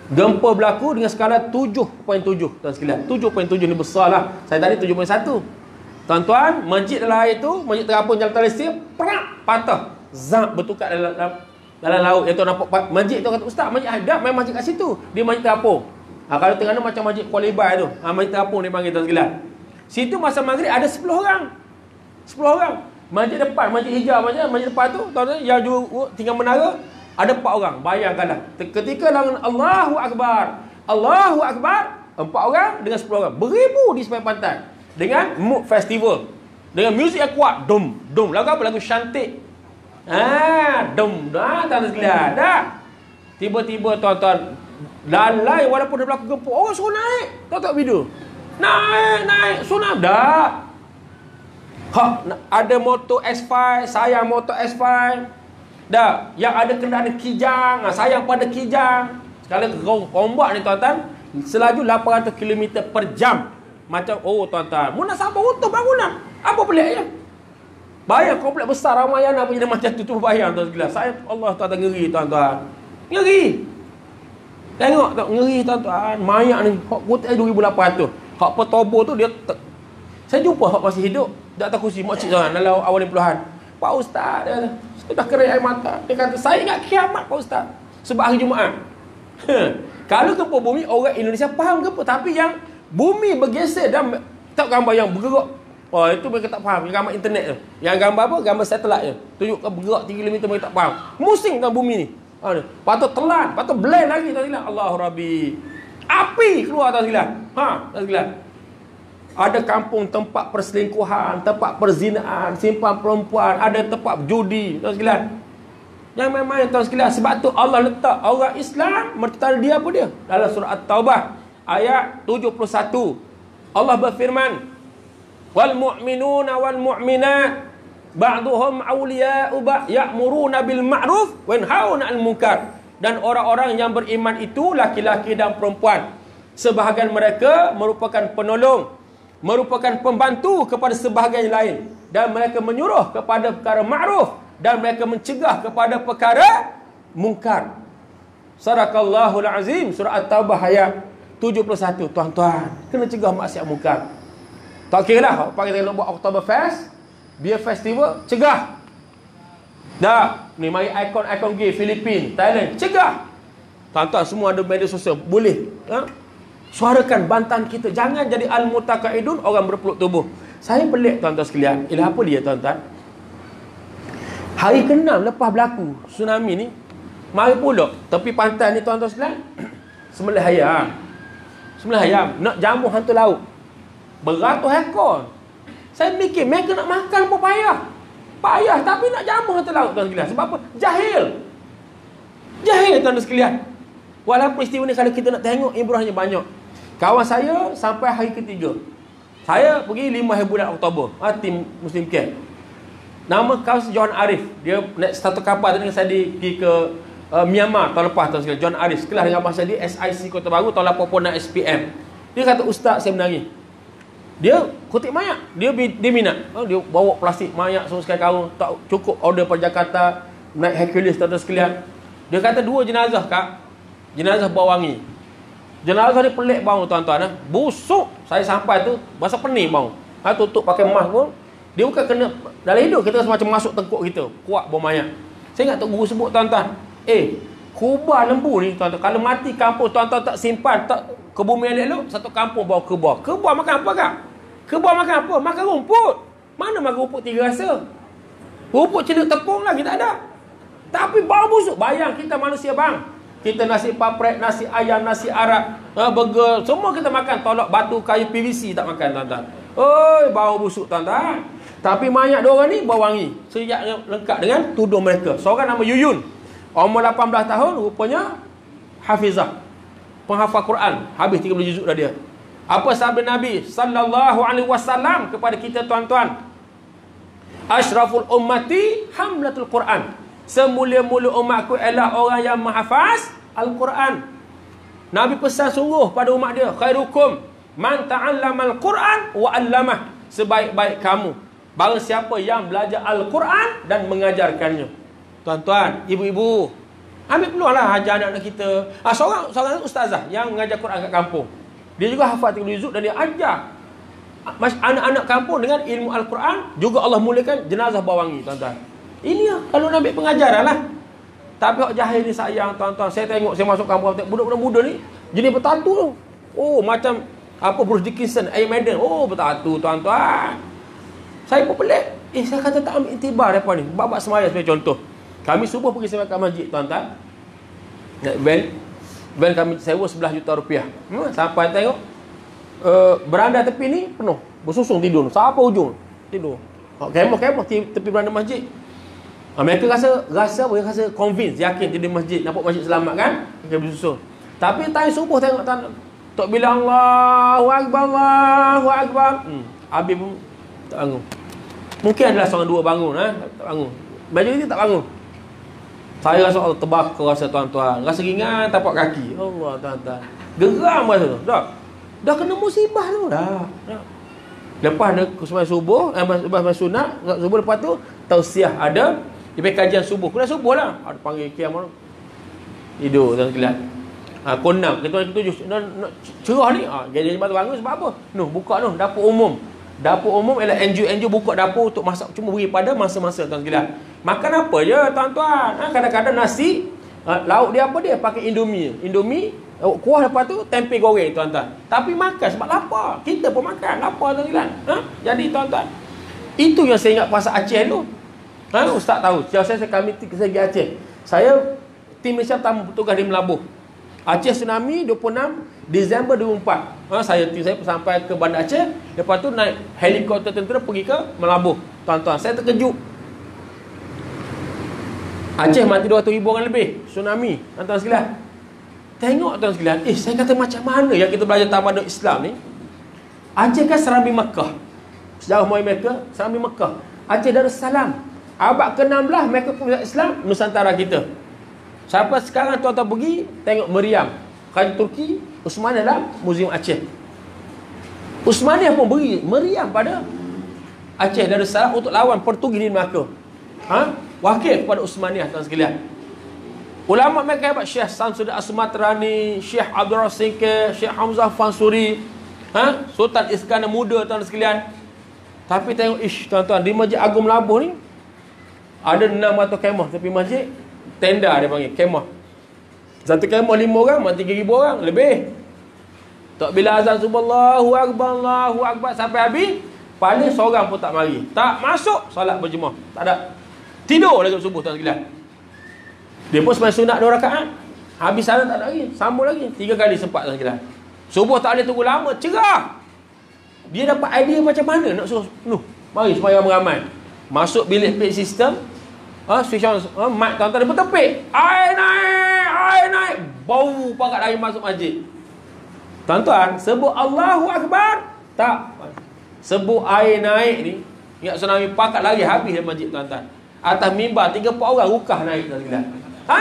Gempa berlaku dengan skala 7.7, tuan sekalian. 7.7 ni besarlah. Saya tadi 7.1. Tuan-tuan, masjid dalam air tu, masjid terapung Jalan Talisir, patah. Zap bertukar dalam laut. Yang tu nampak masjid tu, kata ustaz, masjid hadap memang masjid kat situ. Dia masjid terapung. Kalau Terengganu macam masjid Kuala Libai tu. Masjid terapung dia panggil, tuan sekalian. Situ masa maghrib ada 10 orang. 10 orang. Masjid depan, masjid hijau, masjid depan tu, tuan-tuan, yang juga tinggal menara, ada 4 orang. Bayangkanlah. Ketika langan Allahu Akbar, 4 orang dengan 10 orang. Beribu di sepanjang pantai. Dengan mood festival. Dengan muzik yang kuat. Dum. Lagu apa? Lagu Syantik. Dum. Tuan-tuan sekalian. Dah. Tiba-tiba, tuan-tuan, lalai walaupun dia berlaku gempa, orang suruh naik. Tahu video? Naik. Tsunami. Dah. Ada motor S5, sayang motor S5. Dah. Yang ada kenderaan kijang, sayang pada kijang. Sekali ombak ni, tuan-tuan, selaju 800 km per jam. Macam, tuan-tuan, mu nak sabar untuk bangunan. Apa peliknya? Bayang komplek besar Ramayana punya macam tu bayang, tuan sekalian. Saya Allah, tuan-tuan, ngeri, tuan-tuan. Ngeri. Tengok, ngeri, tuan-tuan. Mayat ni hak putih 2,800. Hak petobo tu dia saya jumpa hak masih hidup di atas kursi makcik jangan dalam awal 90-an. Pak Ustaz, dia sudah kering air mata. Dia kata, saya ingat kiamat, Pak Ustaz. Sebab hari Jumaat. Kalau gempa bumi, orang Indonesia faham gempa. Tapi yang bumi bergeser dan tak gambar yang bergerak, itu mereka tak faham. Yang gambar internet tu. Yang gambar apa? Gambar satelit je. Tunjukkan bergerak 3 km, mereka tak faham. Musing kan bumi ni. Patut telan, patut blend lagi, tuan sekalian. Allah Rabbi. Api keluar, tuan sekalian. Tuan sekalian. Ada kampung tempat perselingkuhan, tempat perzinaan, simpan perempuan, ada tempat judi, tuan sekalian. Yang memang, tuan sekalian, sebab tu Allah letak orang Islam mertara dia apa dia? Dalam surah At-Taubah ayat 71. Allah berfirman, wal mu'minuna wal mu'minat ba'duhum awliya'u ba'd ya'muruna bil ma'ruf wa yanhauna 'anil munkar. Dan orang-orang yang beriman itu laki-laki dan perempuan, sebahagian mereka merupakan penolong, merupakan pembantu kepada sebahagian lain, dan mereka menyuruh kepada perkara ma'ruf dan mereka mencegah kepada perkara mungkar. Sadaqallahul azim. Surah At-Taubah ayat 71. Tuan-tuan, kena cegah maksiat mungkar. Tak kira lah kita nak buat Oktoberfest, Beer Festival, cegah. Dah, ni mari ikon-ikon gay Filipin, Thailand, cegah. Tuan-tuan semua ada media sosial, boleh suarakan bantahan kita. Jangan jadi al-mutaqaidun, orang berpeluk tubuh. Saya pelik, tuan-tuan sekalian. Ialah apa dia, tuan-tuan? Hari ke-6 lepas berlaku tsunami ni, mari pula tepi pantai ni, tuan-tuan sekalian, sembelih ayam nak jamu hantu laut beratus ekor. Saya fikir mereka nak makan pun payah, tapi nak jamu hantu laut, tuan sekalian. Sebab apa? Jahil, tuan sekalian. Walaupun peristiwa ni kalau kita nak tengok ibrahnya banyak. Kawan saya sampai hari ketiga, saya pergi 5 hari bulan Oktober, tim Muslim Camp. Nama kawan John Arif. Dia naik satu kapal dengan saya pergi ke Myanmar tahun lepas, tuan sekalian. John Arif sekelas dengan abang saya di SIC Kota Baru tahun 80 nak SPM. Dia kata, ustaz saya menangis. Dia kutip mayat. Dia minat. Dia bawa plastik mayat semua sekali karung. Tak cukup order pada Jakarta, naik Hercules, tuan sekalian. Dia kata 2 jenazah, kak. Jenazah bau wangi. Jenazah ni pelik bau, tuan-tuan. Busuk. Saya sampai tu bahasa pening bau. Tutup pakai mask pun. Dia bukan kena dalam hidup kita semacam masuk tengkuk kita. Kuat bau mayat. Saya ingat Tok Guru sebut, tuan-tuan. Kubah lembu ni, tuan-tuan, kalau mati kampung, tuan-tuan tak simpan, tak ke bumi yang elok, satu kampung bawa kebah. Kebah makan apa, kak? Kebah makan apa? Makan rumput. Mana makan rumput 3 rasa? Rumput celik tepung lagi tak ada. Tapi bau busuk. Bayang kita manusia bang. Kita nasi paprek, nasi ayam, nasi Arab, burger, semua kita makan. Tolak batu kayu PVC tak makan tuan-tuan. Oi, bau busuk tuan-tuan. Tapi mayat dia orang ni bau wangi. Sejak lengkap dengan tudung mereka. Seorang nama Yuyun. Umur 18 tahun, rupanya hafizah. Penghafal Quran. Habis 30 juzuk dah dia. Apa sabda Nabi sallallahu alaihi wasallam kepada kita tuan-tuan? Ashraful ummati hamlatul Quran. Semulia-mulia umatku ialah orang yang menghafaz Al-Quran. Nabi pesan sungguh pada umat dia, khairukum man ta'allamal Quran wa 'allamah. Sebaik-baik kamu barang siapa yang belajar Al-Quran dan mengajarkannya. Tuan-tuan, ibu-ibu, ambil peluanglah ajar anak-anak kita. Seorang ustazah yang mengajar Quran kat kampung. Dia juga hafal 30 juzuk dan dia ajar anak-anak kampung dengan ilmu Al-Quran. Juga Allah muliakan jenazah bawangi, tuan-tuan. Ini kalau nak ambil pengajaran lah. Tapi orang jahil ni sayang, tuan-tuan. Saya tengok, saya masuk kampung, budak-budak muda ni jenis bertatu tu. Oh, macam apa Bruce Dickinson, Iron Maiden. Oh, bertatu, tuan-tuan. Saya pun pelik. Saya kata tak ambil intibar mereka ni. Bab-bab semaya sebagai contoh. Kami subuh pergi sembahyang kat masjid, tuan-tuan. Naik van kami sewa 11 juta rupiah. Sampai tengok beranda tepi ni penuh, bersusung tidur. Siapa hujung tidur. Kemah-kemah tepi beranda masjid. Mereka rasa convince, yakin tidur masjid, nampak masjid selamat kan? Mereka bersusung. Tapi time subuh tengok tok bilang Allahu Akbar, Allahu Akbar. Habis pun tak bangun. Mungkin adalah seorang dua bangun, tak bangun. Majoriti tak bangun. Saya rasa Allah terbakar rasa tuan-tuan. Rasa ringan tapak kaki. Allah tuan-tuan. Geram rasa tu. Dah kena musibah tu. Dah. Lepas dia sembahyang subuh, lepas sunat, subuh lepas tu tausiah ada. Dia pergi kajian subuh. Kena subuh lah. Ada panggil kiam orang. Tidur tuan sekalian. Konam kita nak cerah ni. Jadi lepas tu bangun sebab apa? Buka dapur umum. Dapur umum ialah NGO buka dapur untuk masak, cuma beri pada masa-masa tuan sekalian. Makan apa je tuan-tuan? Kadang-kadang nasi, lauk dia apa dia? Pakai Indomie, kuah lepas tu tempe goreng tuan-tuan. Tapi makan sebab lapar. Kita pun makan lapar tuan sekalian. Jadi tuan-tuan, itu yang saya ingat pasal Aceh tu. Ustaz tahu. Kami pergi Aceh. Saya tim Malaysia tamu bertugas di Melabuh. Aceh tsunami 26 Disember 2004. Saya sampai ke Bandar Aceh. Lepas tu naik helikopter tentera pergi ke Melabuh. Tuan-tuan, saya terkejut. Aceh mati 200,000 orang lebih. Tsunami. Tuan-tuan sekalian. Tengok tuan sekalian. Saya kata macam mana yang kita belajar tamadun Islam ni? Aceh kan Serambi Mekah. Sejarah mulai mereka Serambi Mekah. Aceh Darussalam. Abad ke-16 mereka pun Islam Nusantara kita. Sampai sekarang tuan-tuan pergi tengok meriam Kerajaan Turki Uthmaniyah dalam Muzium Aceh. Uthmaniyah pun beri meriam pada Aceh Darussalam untuk lawan Portugis di Melaka. Wakil kepada Uthmaniyah tuan sekalian. Ulama mereka hebat, Syekh Samsuddin As-Sumatrani, Syekh Abdul Rasinke, Syekh Hamzah Fansuri, Sultan Iskandar Muda tuan sekalian. Tapi tengok tuan-tuan, di Masjid Agung Melabuh ni ada 600 kemah tepi masjid. Tenda dia panggil, kemah. Satu kemah 5 orang, 3,000 orang lebih. Tak bila azan subuh Allahu Akbar, Allahu Akbar sampai habis, paling seorang pun tak mari. Tak masuk solat berjemaah. Tak ada. Tidur lagi subuh tuan sekalian. Dia pun sembahyang sunat 2 rakaat. Habis salat tak ada lagi, sambung lagi 3 kali sempat tuan sekalian. Subuh tak boleh tunggu lama, cerah. Dia dapat idea macam mana nak suruh mari sembahyang ramai. Masuk bilik pay system. Switch on mic tuan-tuan, dia bertepik. Air naik. Bau pakat dari masuk masjid. Tuan-tuan, sebut Allahu Akbar. Tak. Sebut air naik ni. Ingat tsunami pakat lagi habis di masjid tuan-tuan. Atas mimbar 3-4 orang rukah naik tuan-tuan.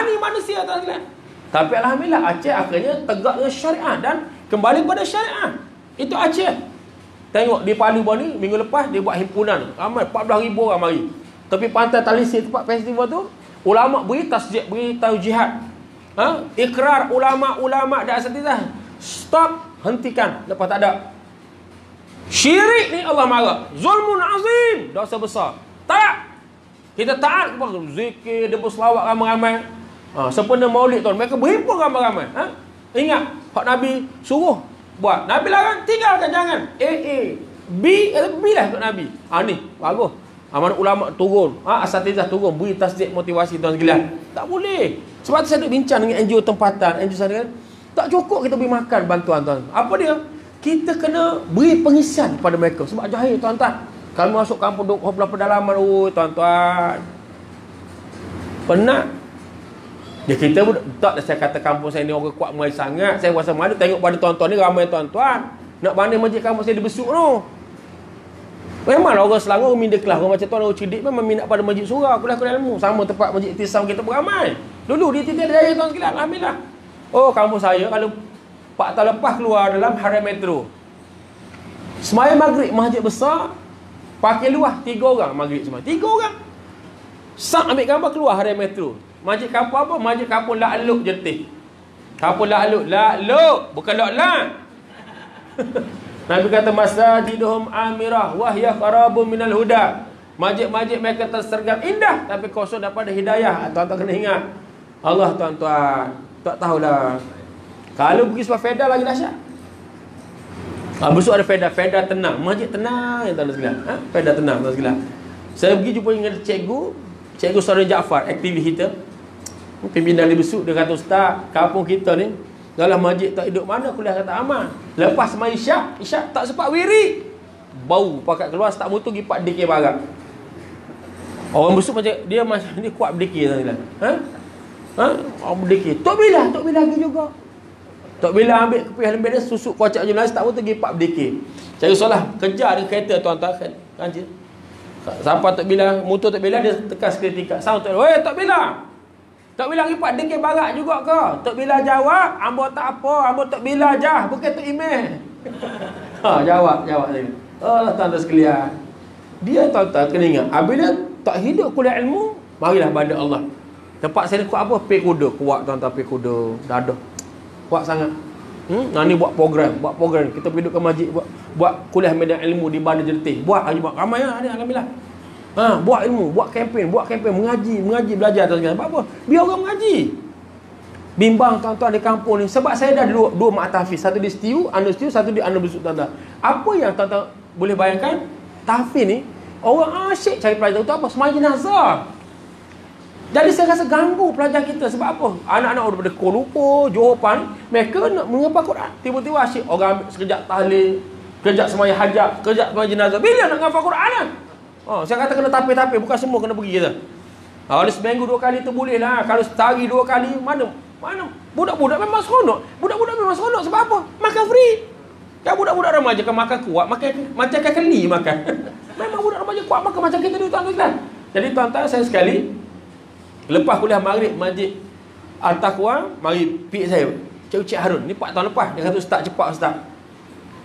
Ni manusia tuan-tuan. Tapi alhamdulillah Aceh akhirnya tegak dengan syariat dan kembali pada syariat. Itu Aceh. Tengok di Palu baru ni minggu lepas dia buat himpunan. Ramai 14,000 orang mari. Tapi pantai Talisir tempat festival tu, ulama beri tasjid, beri tahu jihad. Ikrar ulama dan asatizah. Stop, hentikan. Lepas tak ada. Syirik ni Allah marah. Zulmun azim, dosa besar. Tak. Kita taat kepada zikir, dia berselawat ramai-ramai. Sempena Maulid tuan, mereka berhimpun ramai-ramai. Ingat, hak Nabi suruh buat. Nabi larang, tinggalkan jangan. B lah untuk Nabi. Ni bagus. Mana ulama turun, asatizah turun, beri tasdik motivasi tuan sekalian. Tak boleh. Sebab tu saya duk bincang dengan NGO tempatan, NGO sana kan. Tak cukup kita beri makan bantuan tuan. Apa dia? Kita kena beri pengisian kepada mereka. Sebab jahil tuan-tuan. Kami masuk kampung duk belah pedalaman, tuan-tuan. Penat. Ya kita pun tak saya kata kampung saya ni orang kuat mai sangat. Saya rasa mana tengok pada tuan-tuan ni ramai tuan-tuan. Nak banding masjid kampung saya dibesuk tu. Memang orang Selangor minda kelas. Orang macam tuan orang cerdik memang minat pada masjid surau, kuliah-kuliah ilmu. Sama tempat masjid Ikhtisam kita beramai. Dulu dia tidak ada tuan sekalian. Alhamdulillah. Oh, kampung saya kalau 4 tahun lepas keluar dalam Haram Metro. Sembahyang maghrib masjid besar, pakai luah 3 orang maghrib semua. 3 orang. Sak ambil gambar keluar Haram Metro. Masjid kampung apa? Masjid kampung La'luk Jetih. Kampung La'luk. La'luk, bukan La'lak. Nabi kata masajiduhum amirah wahya qarabun minal huda. Masjid-masjid mereka tersergap indah tapi kosong daripada hidayah. Tuan-tuan kena ingat. Allah tuan-tuan, tak tahulah. Kalau pergi sebab faedah lagi dahsyat. Besok ada faedah tenang. Masjid tenang ya tuan-tuan sekalian. Faedah tenang tuan-tuan sekalian. Saya pergi jumpa dengan Cikgu Saudara Jaafar, aktivis kita. Pimpinan dia besuk, dia kata, Ustaz, kampung kita ni dalam masjid tak hidup mana kuliah kata aman. Lepas semai isyak tak sempat wiri. Bau pakat keluar tak mutu pergi pak dikir barak. Orang besuk macam dia kuat berdikir tuan-tuan. Orang berdikir. Tok Bila lagi juga. Tok Bila ambil kepiah lembik dia susuk kocak jurnalist tak mutu pergi pak berdikir. Cari solah kejar dengan kereta tuan-tuan kan. Sampai Tok Bila, motor Tok Bila dia tekan seketika. Sound Tok, "Weh Tok Bila. Tok Bila pergi pak dengki barak juga ke?" Tok Bila jawab, "Ambo tak apa, ambo Tok Bila jah, bukan Tok Imeh." Jawab dia. Oh, tuan-tuan sekalian. Dia tuan-tuan kena ingat, apabila tak hidup kuliah ilmu, marilah pada Allah. Tempat saya kuat apa? Pek kuda, kuat tuan-tuan, pek kuda, dadah. Kuat sangat. Nah ni buat program. Kita pergi duduk ke masjid buat kuliah media ilmu di Bandar Jetih. Buat ramai lah ada alhamdulillah. Buat ilmu, buat kempen, mengaji, belajar tuan sekalian. Sebab apa? Biar orang mengaji. Bimbang tuan-tuan di kampung ni. Sebab saya dah dua mak tahfiz. Satu di Setiu, satu di Anda Besuk tuan-tuan. Apa yang tuan-tuan boleh bayangkan? Tahfiz ni, orang asyik cari pelajar tu apa? Semai jenazah. Jadi saya rasa ganggu pelajar kita. Sebab apa? Anak-anak daripada Kuala Lumpur, Johor Pan, mereka nak menghafal Quran. Tiba-tiba asyik orang ambil sekejap tahlil, sekejap semai hajat, sekejap semai jenazah. Bila nak menghafal Quran kan? Saya kata kena tapi bukan semua kena pergi kita. Kalau seminggu 2 kali tu boleh lah. Kalau sehari 2 kali mana budak-budak memang seronok. Budak-budak memang seronok sebab apa? Makan free. Kan budak-budak remaja kan makan kuat, makan macam kekeli makan. Memang budak remaja kuat makan macam kita dulu tuan-tuan. Jadi tuan-tuan saya sekali lepas kuliah maghrib Masjid Al-Taqwa, mari pergi saya Cik Harun. Ni 4 tahun lepas. Dia kata, "Ustaz cepat Ustaz.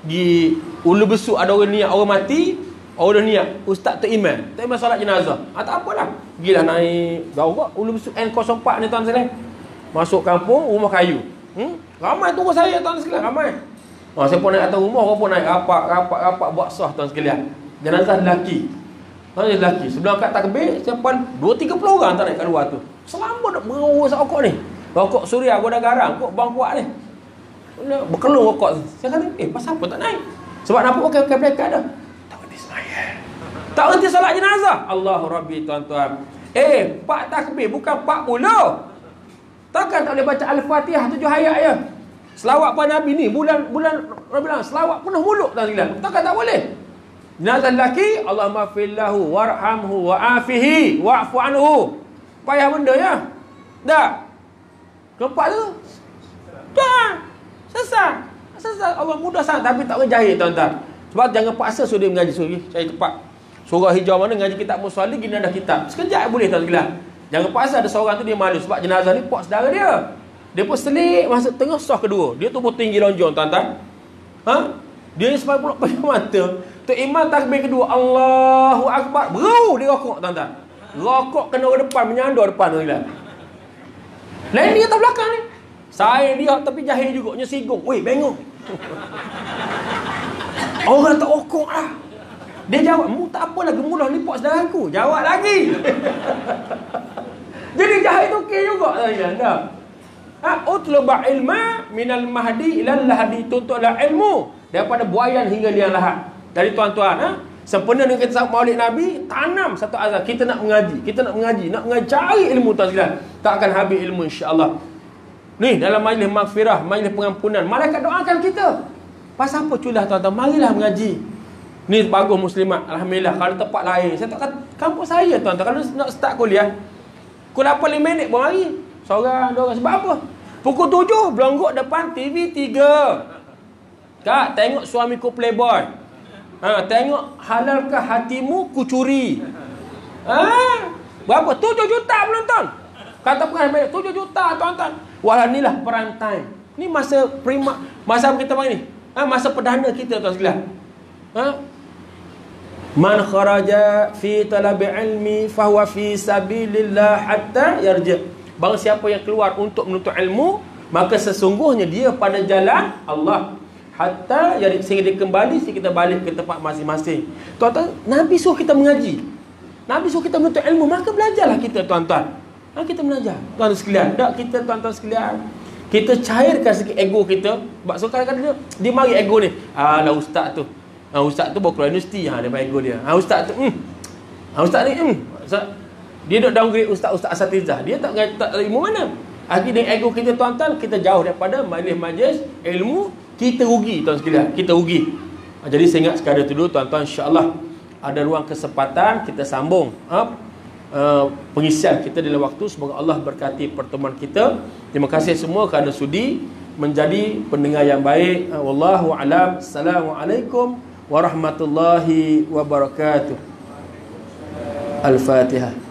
Di Ulu Besuk ada orang niat orang mati, orang dah niat Ustaz Iman solat jenazah. Tak apalah. Pergilah naik gawak Ulu Besuk N04 ni tuan sekalian. Masuk kampung rumah kayu. Ramai tunggu saya tuan sekalian, ramai. Saya pun naik atas rumah, orang pun naik rapat buat sah tuan sekalian. Jenazah lelaki. Lelaki. Sebelum angkat takbir, siapa 2-30 orang tak naik kat luar tu. Selama nak berus rokok ni. Rokok suria gua dah garang, kok bang kuat ni. Berkelung rokok tu. Saya kata, pasal apa tak naik? Sebab nampak pakai blackout dah. Tak berhenti sembahyang. Tak berhenti solat jenazah. Allahu Rabbi tuan-tuan. 4 takbir bukan 40. Takkan tak boleh baca Al-Fatihah 7 ayat je. Selawat pada Nabi ni bulan Ramadan, selawat penuh mulut tuan sekalian. Takkan tak boleh. Jenazah lelaki, Allahumma fillahu warhamhu wa'afihi wa'fu anhu. Payah benda ya. Dah. Keempat tu. Dah. Sesat. Allah mudah sangat tapi tak boleh jahil tuan-tuan. Sebab jangan paksa suruh dia mengaji, suruh cari tempat. Surah hijau mana ngaji kitab Musali, gini ada kitab. Sekejap boleh tuan sekalian. Jangan paksa ada seorang tu dia malu sebab jenazah ni pok saudara dia. Dia pun selik masuk tengah sah kedua. Dia tu pun tinggi lonjong tuan-tuan. Dia ni sampai pulak pada mata. Tok Imam takbir kedua, Allahu Akbar. Bro, dia rokok tuan-tuan. Rokok kena orang depan, menyandar depan tuan-tuan. Lain dia atas belakang ni. Saya dia tapi jahil juga, nyesigong. Weh, bengong. Orang tak rokok lah. Dia jawab, "Mu tak apalah gemulah lipat saudara aku." Jawab lagi. Jadi jahil tu okey juga tuan-tuan. Dah. Utluba ilma minal mahdi ilal lahdi. Tuntutlah ilmu daripada buayan hingga liang lahat. Dari tuan-tuan, Sempena dengan kita sambut Maulid Nabi, tanam satu azam. Kita nak mengaji, nak cari ilmu tuan sekalian. Tak akan habis ilmu insya-Allah. Ni dalam majlis maghfirah, majlis pengampunan, malaikat doakan kita. Pasal apa culah tuan-tuan? Marilah mengaji. Ni bagus muslimat, alhamdulillah. Kalau tempat lain, saya tak kata kampus saya tuan-tuan. Kalau nak start kuliah, pukul 8 5 minit baru mari. Seorang, dua orang. Sebab apa? Pukul 7 belonggok depan TV 3. Kak, tengok suamiku playboy. Tengok halalkah hatimu ku curi. Berapa? 7 juta penonton. Kata bukan 7 juta tuan-tuan. Walau inilah prime time. Ni masa masa kita panggil ni. Masa perdana kita tuan sekalian. Man kharaja fi talabi ilmi fahuwa fi sabilillah hatta yarji'. Barang siapa yang keluar untuk menuntut ilmu, maka sesungguhnya dia pada jalan Allah. Hatta sehingga dia kembali, sehingga kita balik ke tempat masing-masing. Tuan-tuan, Nabi suruh kita mengaji. Nabi suruh kita menuntut ilmu, maka belajarlah kita tuan-tuan. Kita belajar. Tuan-tuan sekalian, tak kita tuan-tuan sekalian, kita cairkan sikit ego kita. Sebab so kadang-kadang dia mari ego ni. Lah ustaz tu. Ustaz tu baru keluar universiti, dia pakai ego dia. Ustaz tu, ustaz ni, ustaz. Dia duk downgrade ustaz-ustaz asatizah. Dia tak ilmu mana. Akhirnya dengan ego kita tuan-tuan, kita jauh daripada majlis-majlis ilmu, kita rugi tuan sekalian. Kita rugi. Jadi saya ingat sekadar itu dulu tuan-tuan, insya-Allah ada ruang kesempatan kita sambung pengisian kita dalam waktu. Semoga Allah berkati pertemuan kita. Terima kasih semua kerana sudi menjadi pendengar yang baik. Wallahu a'lam. Assalamualaikum warahmatullahi wabarakatuh. Al-Fatihah.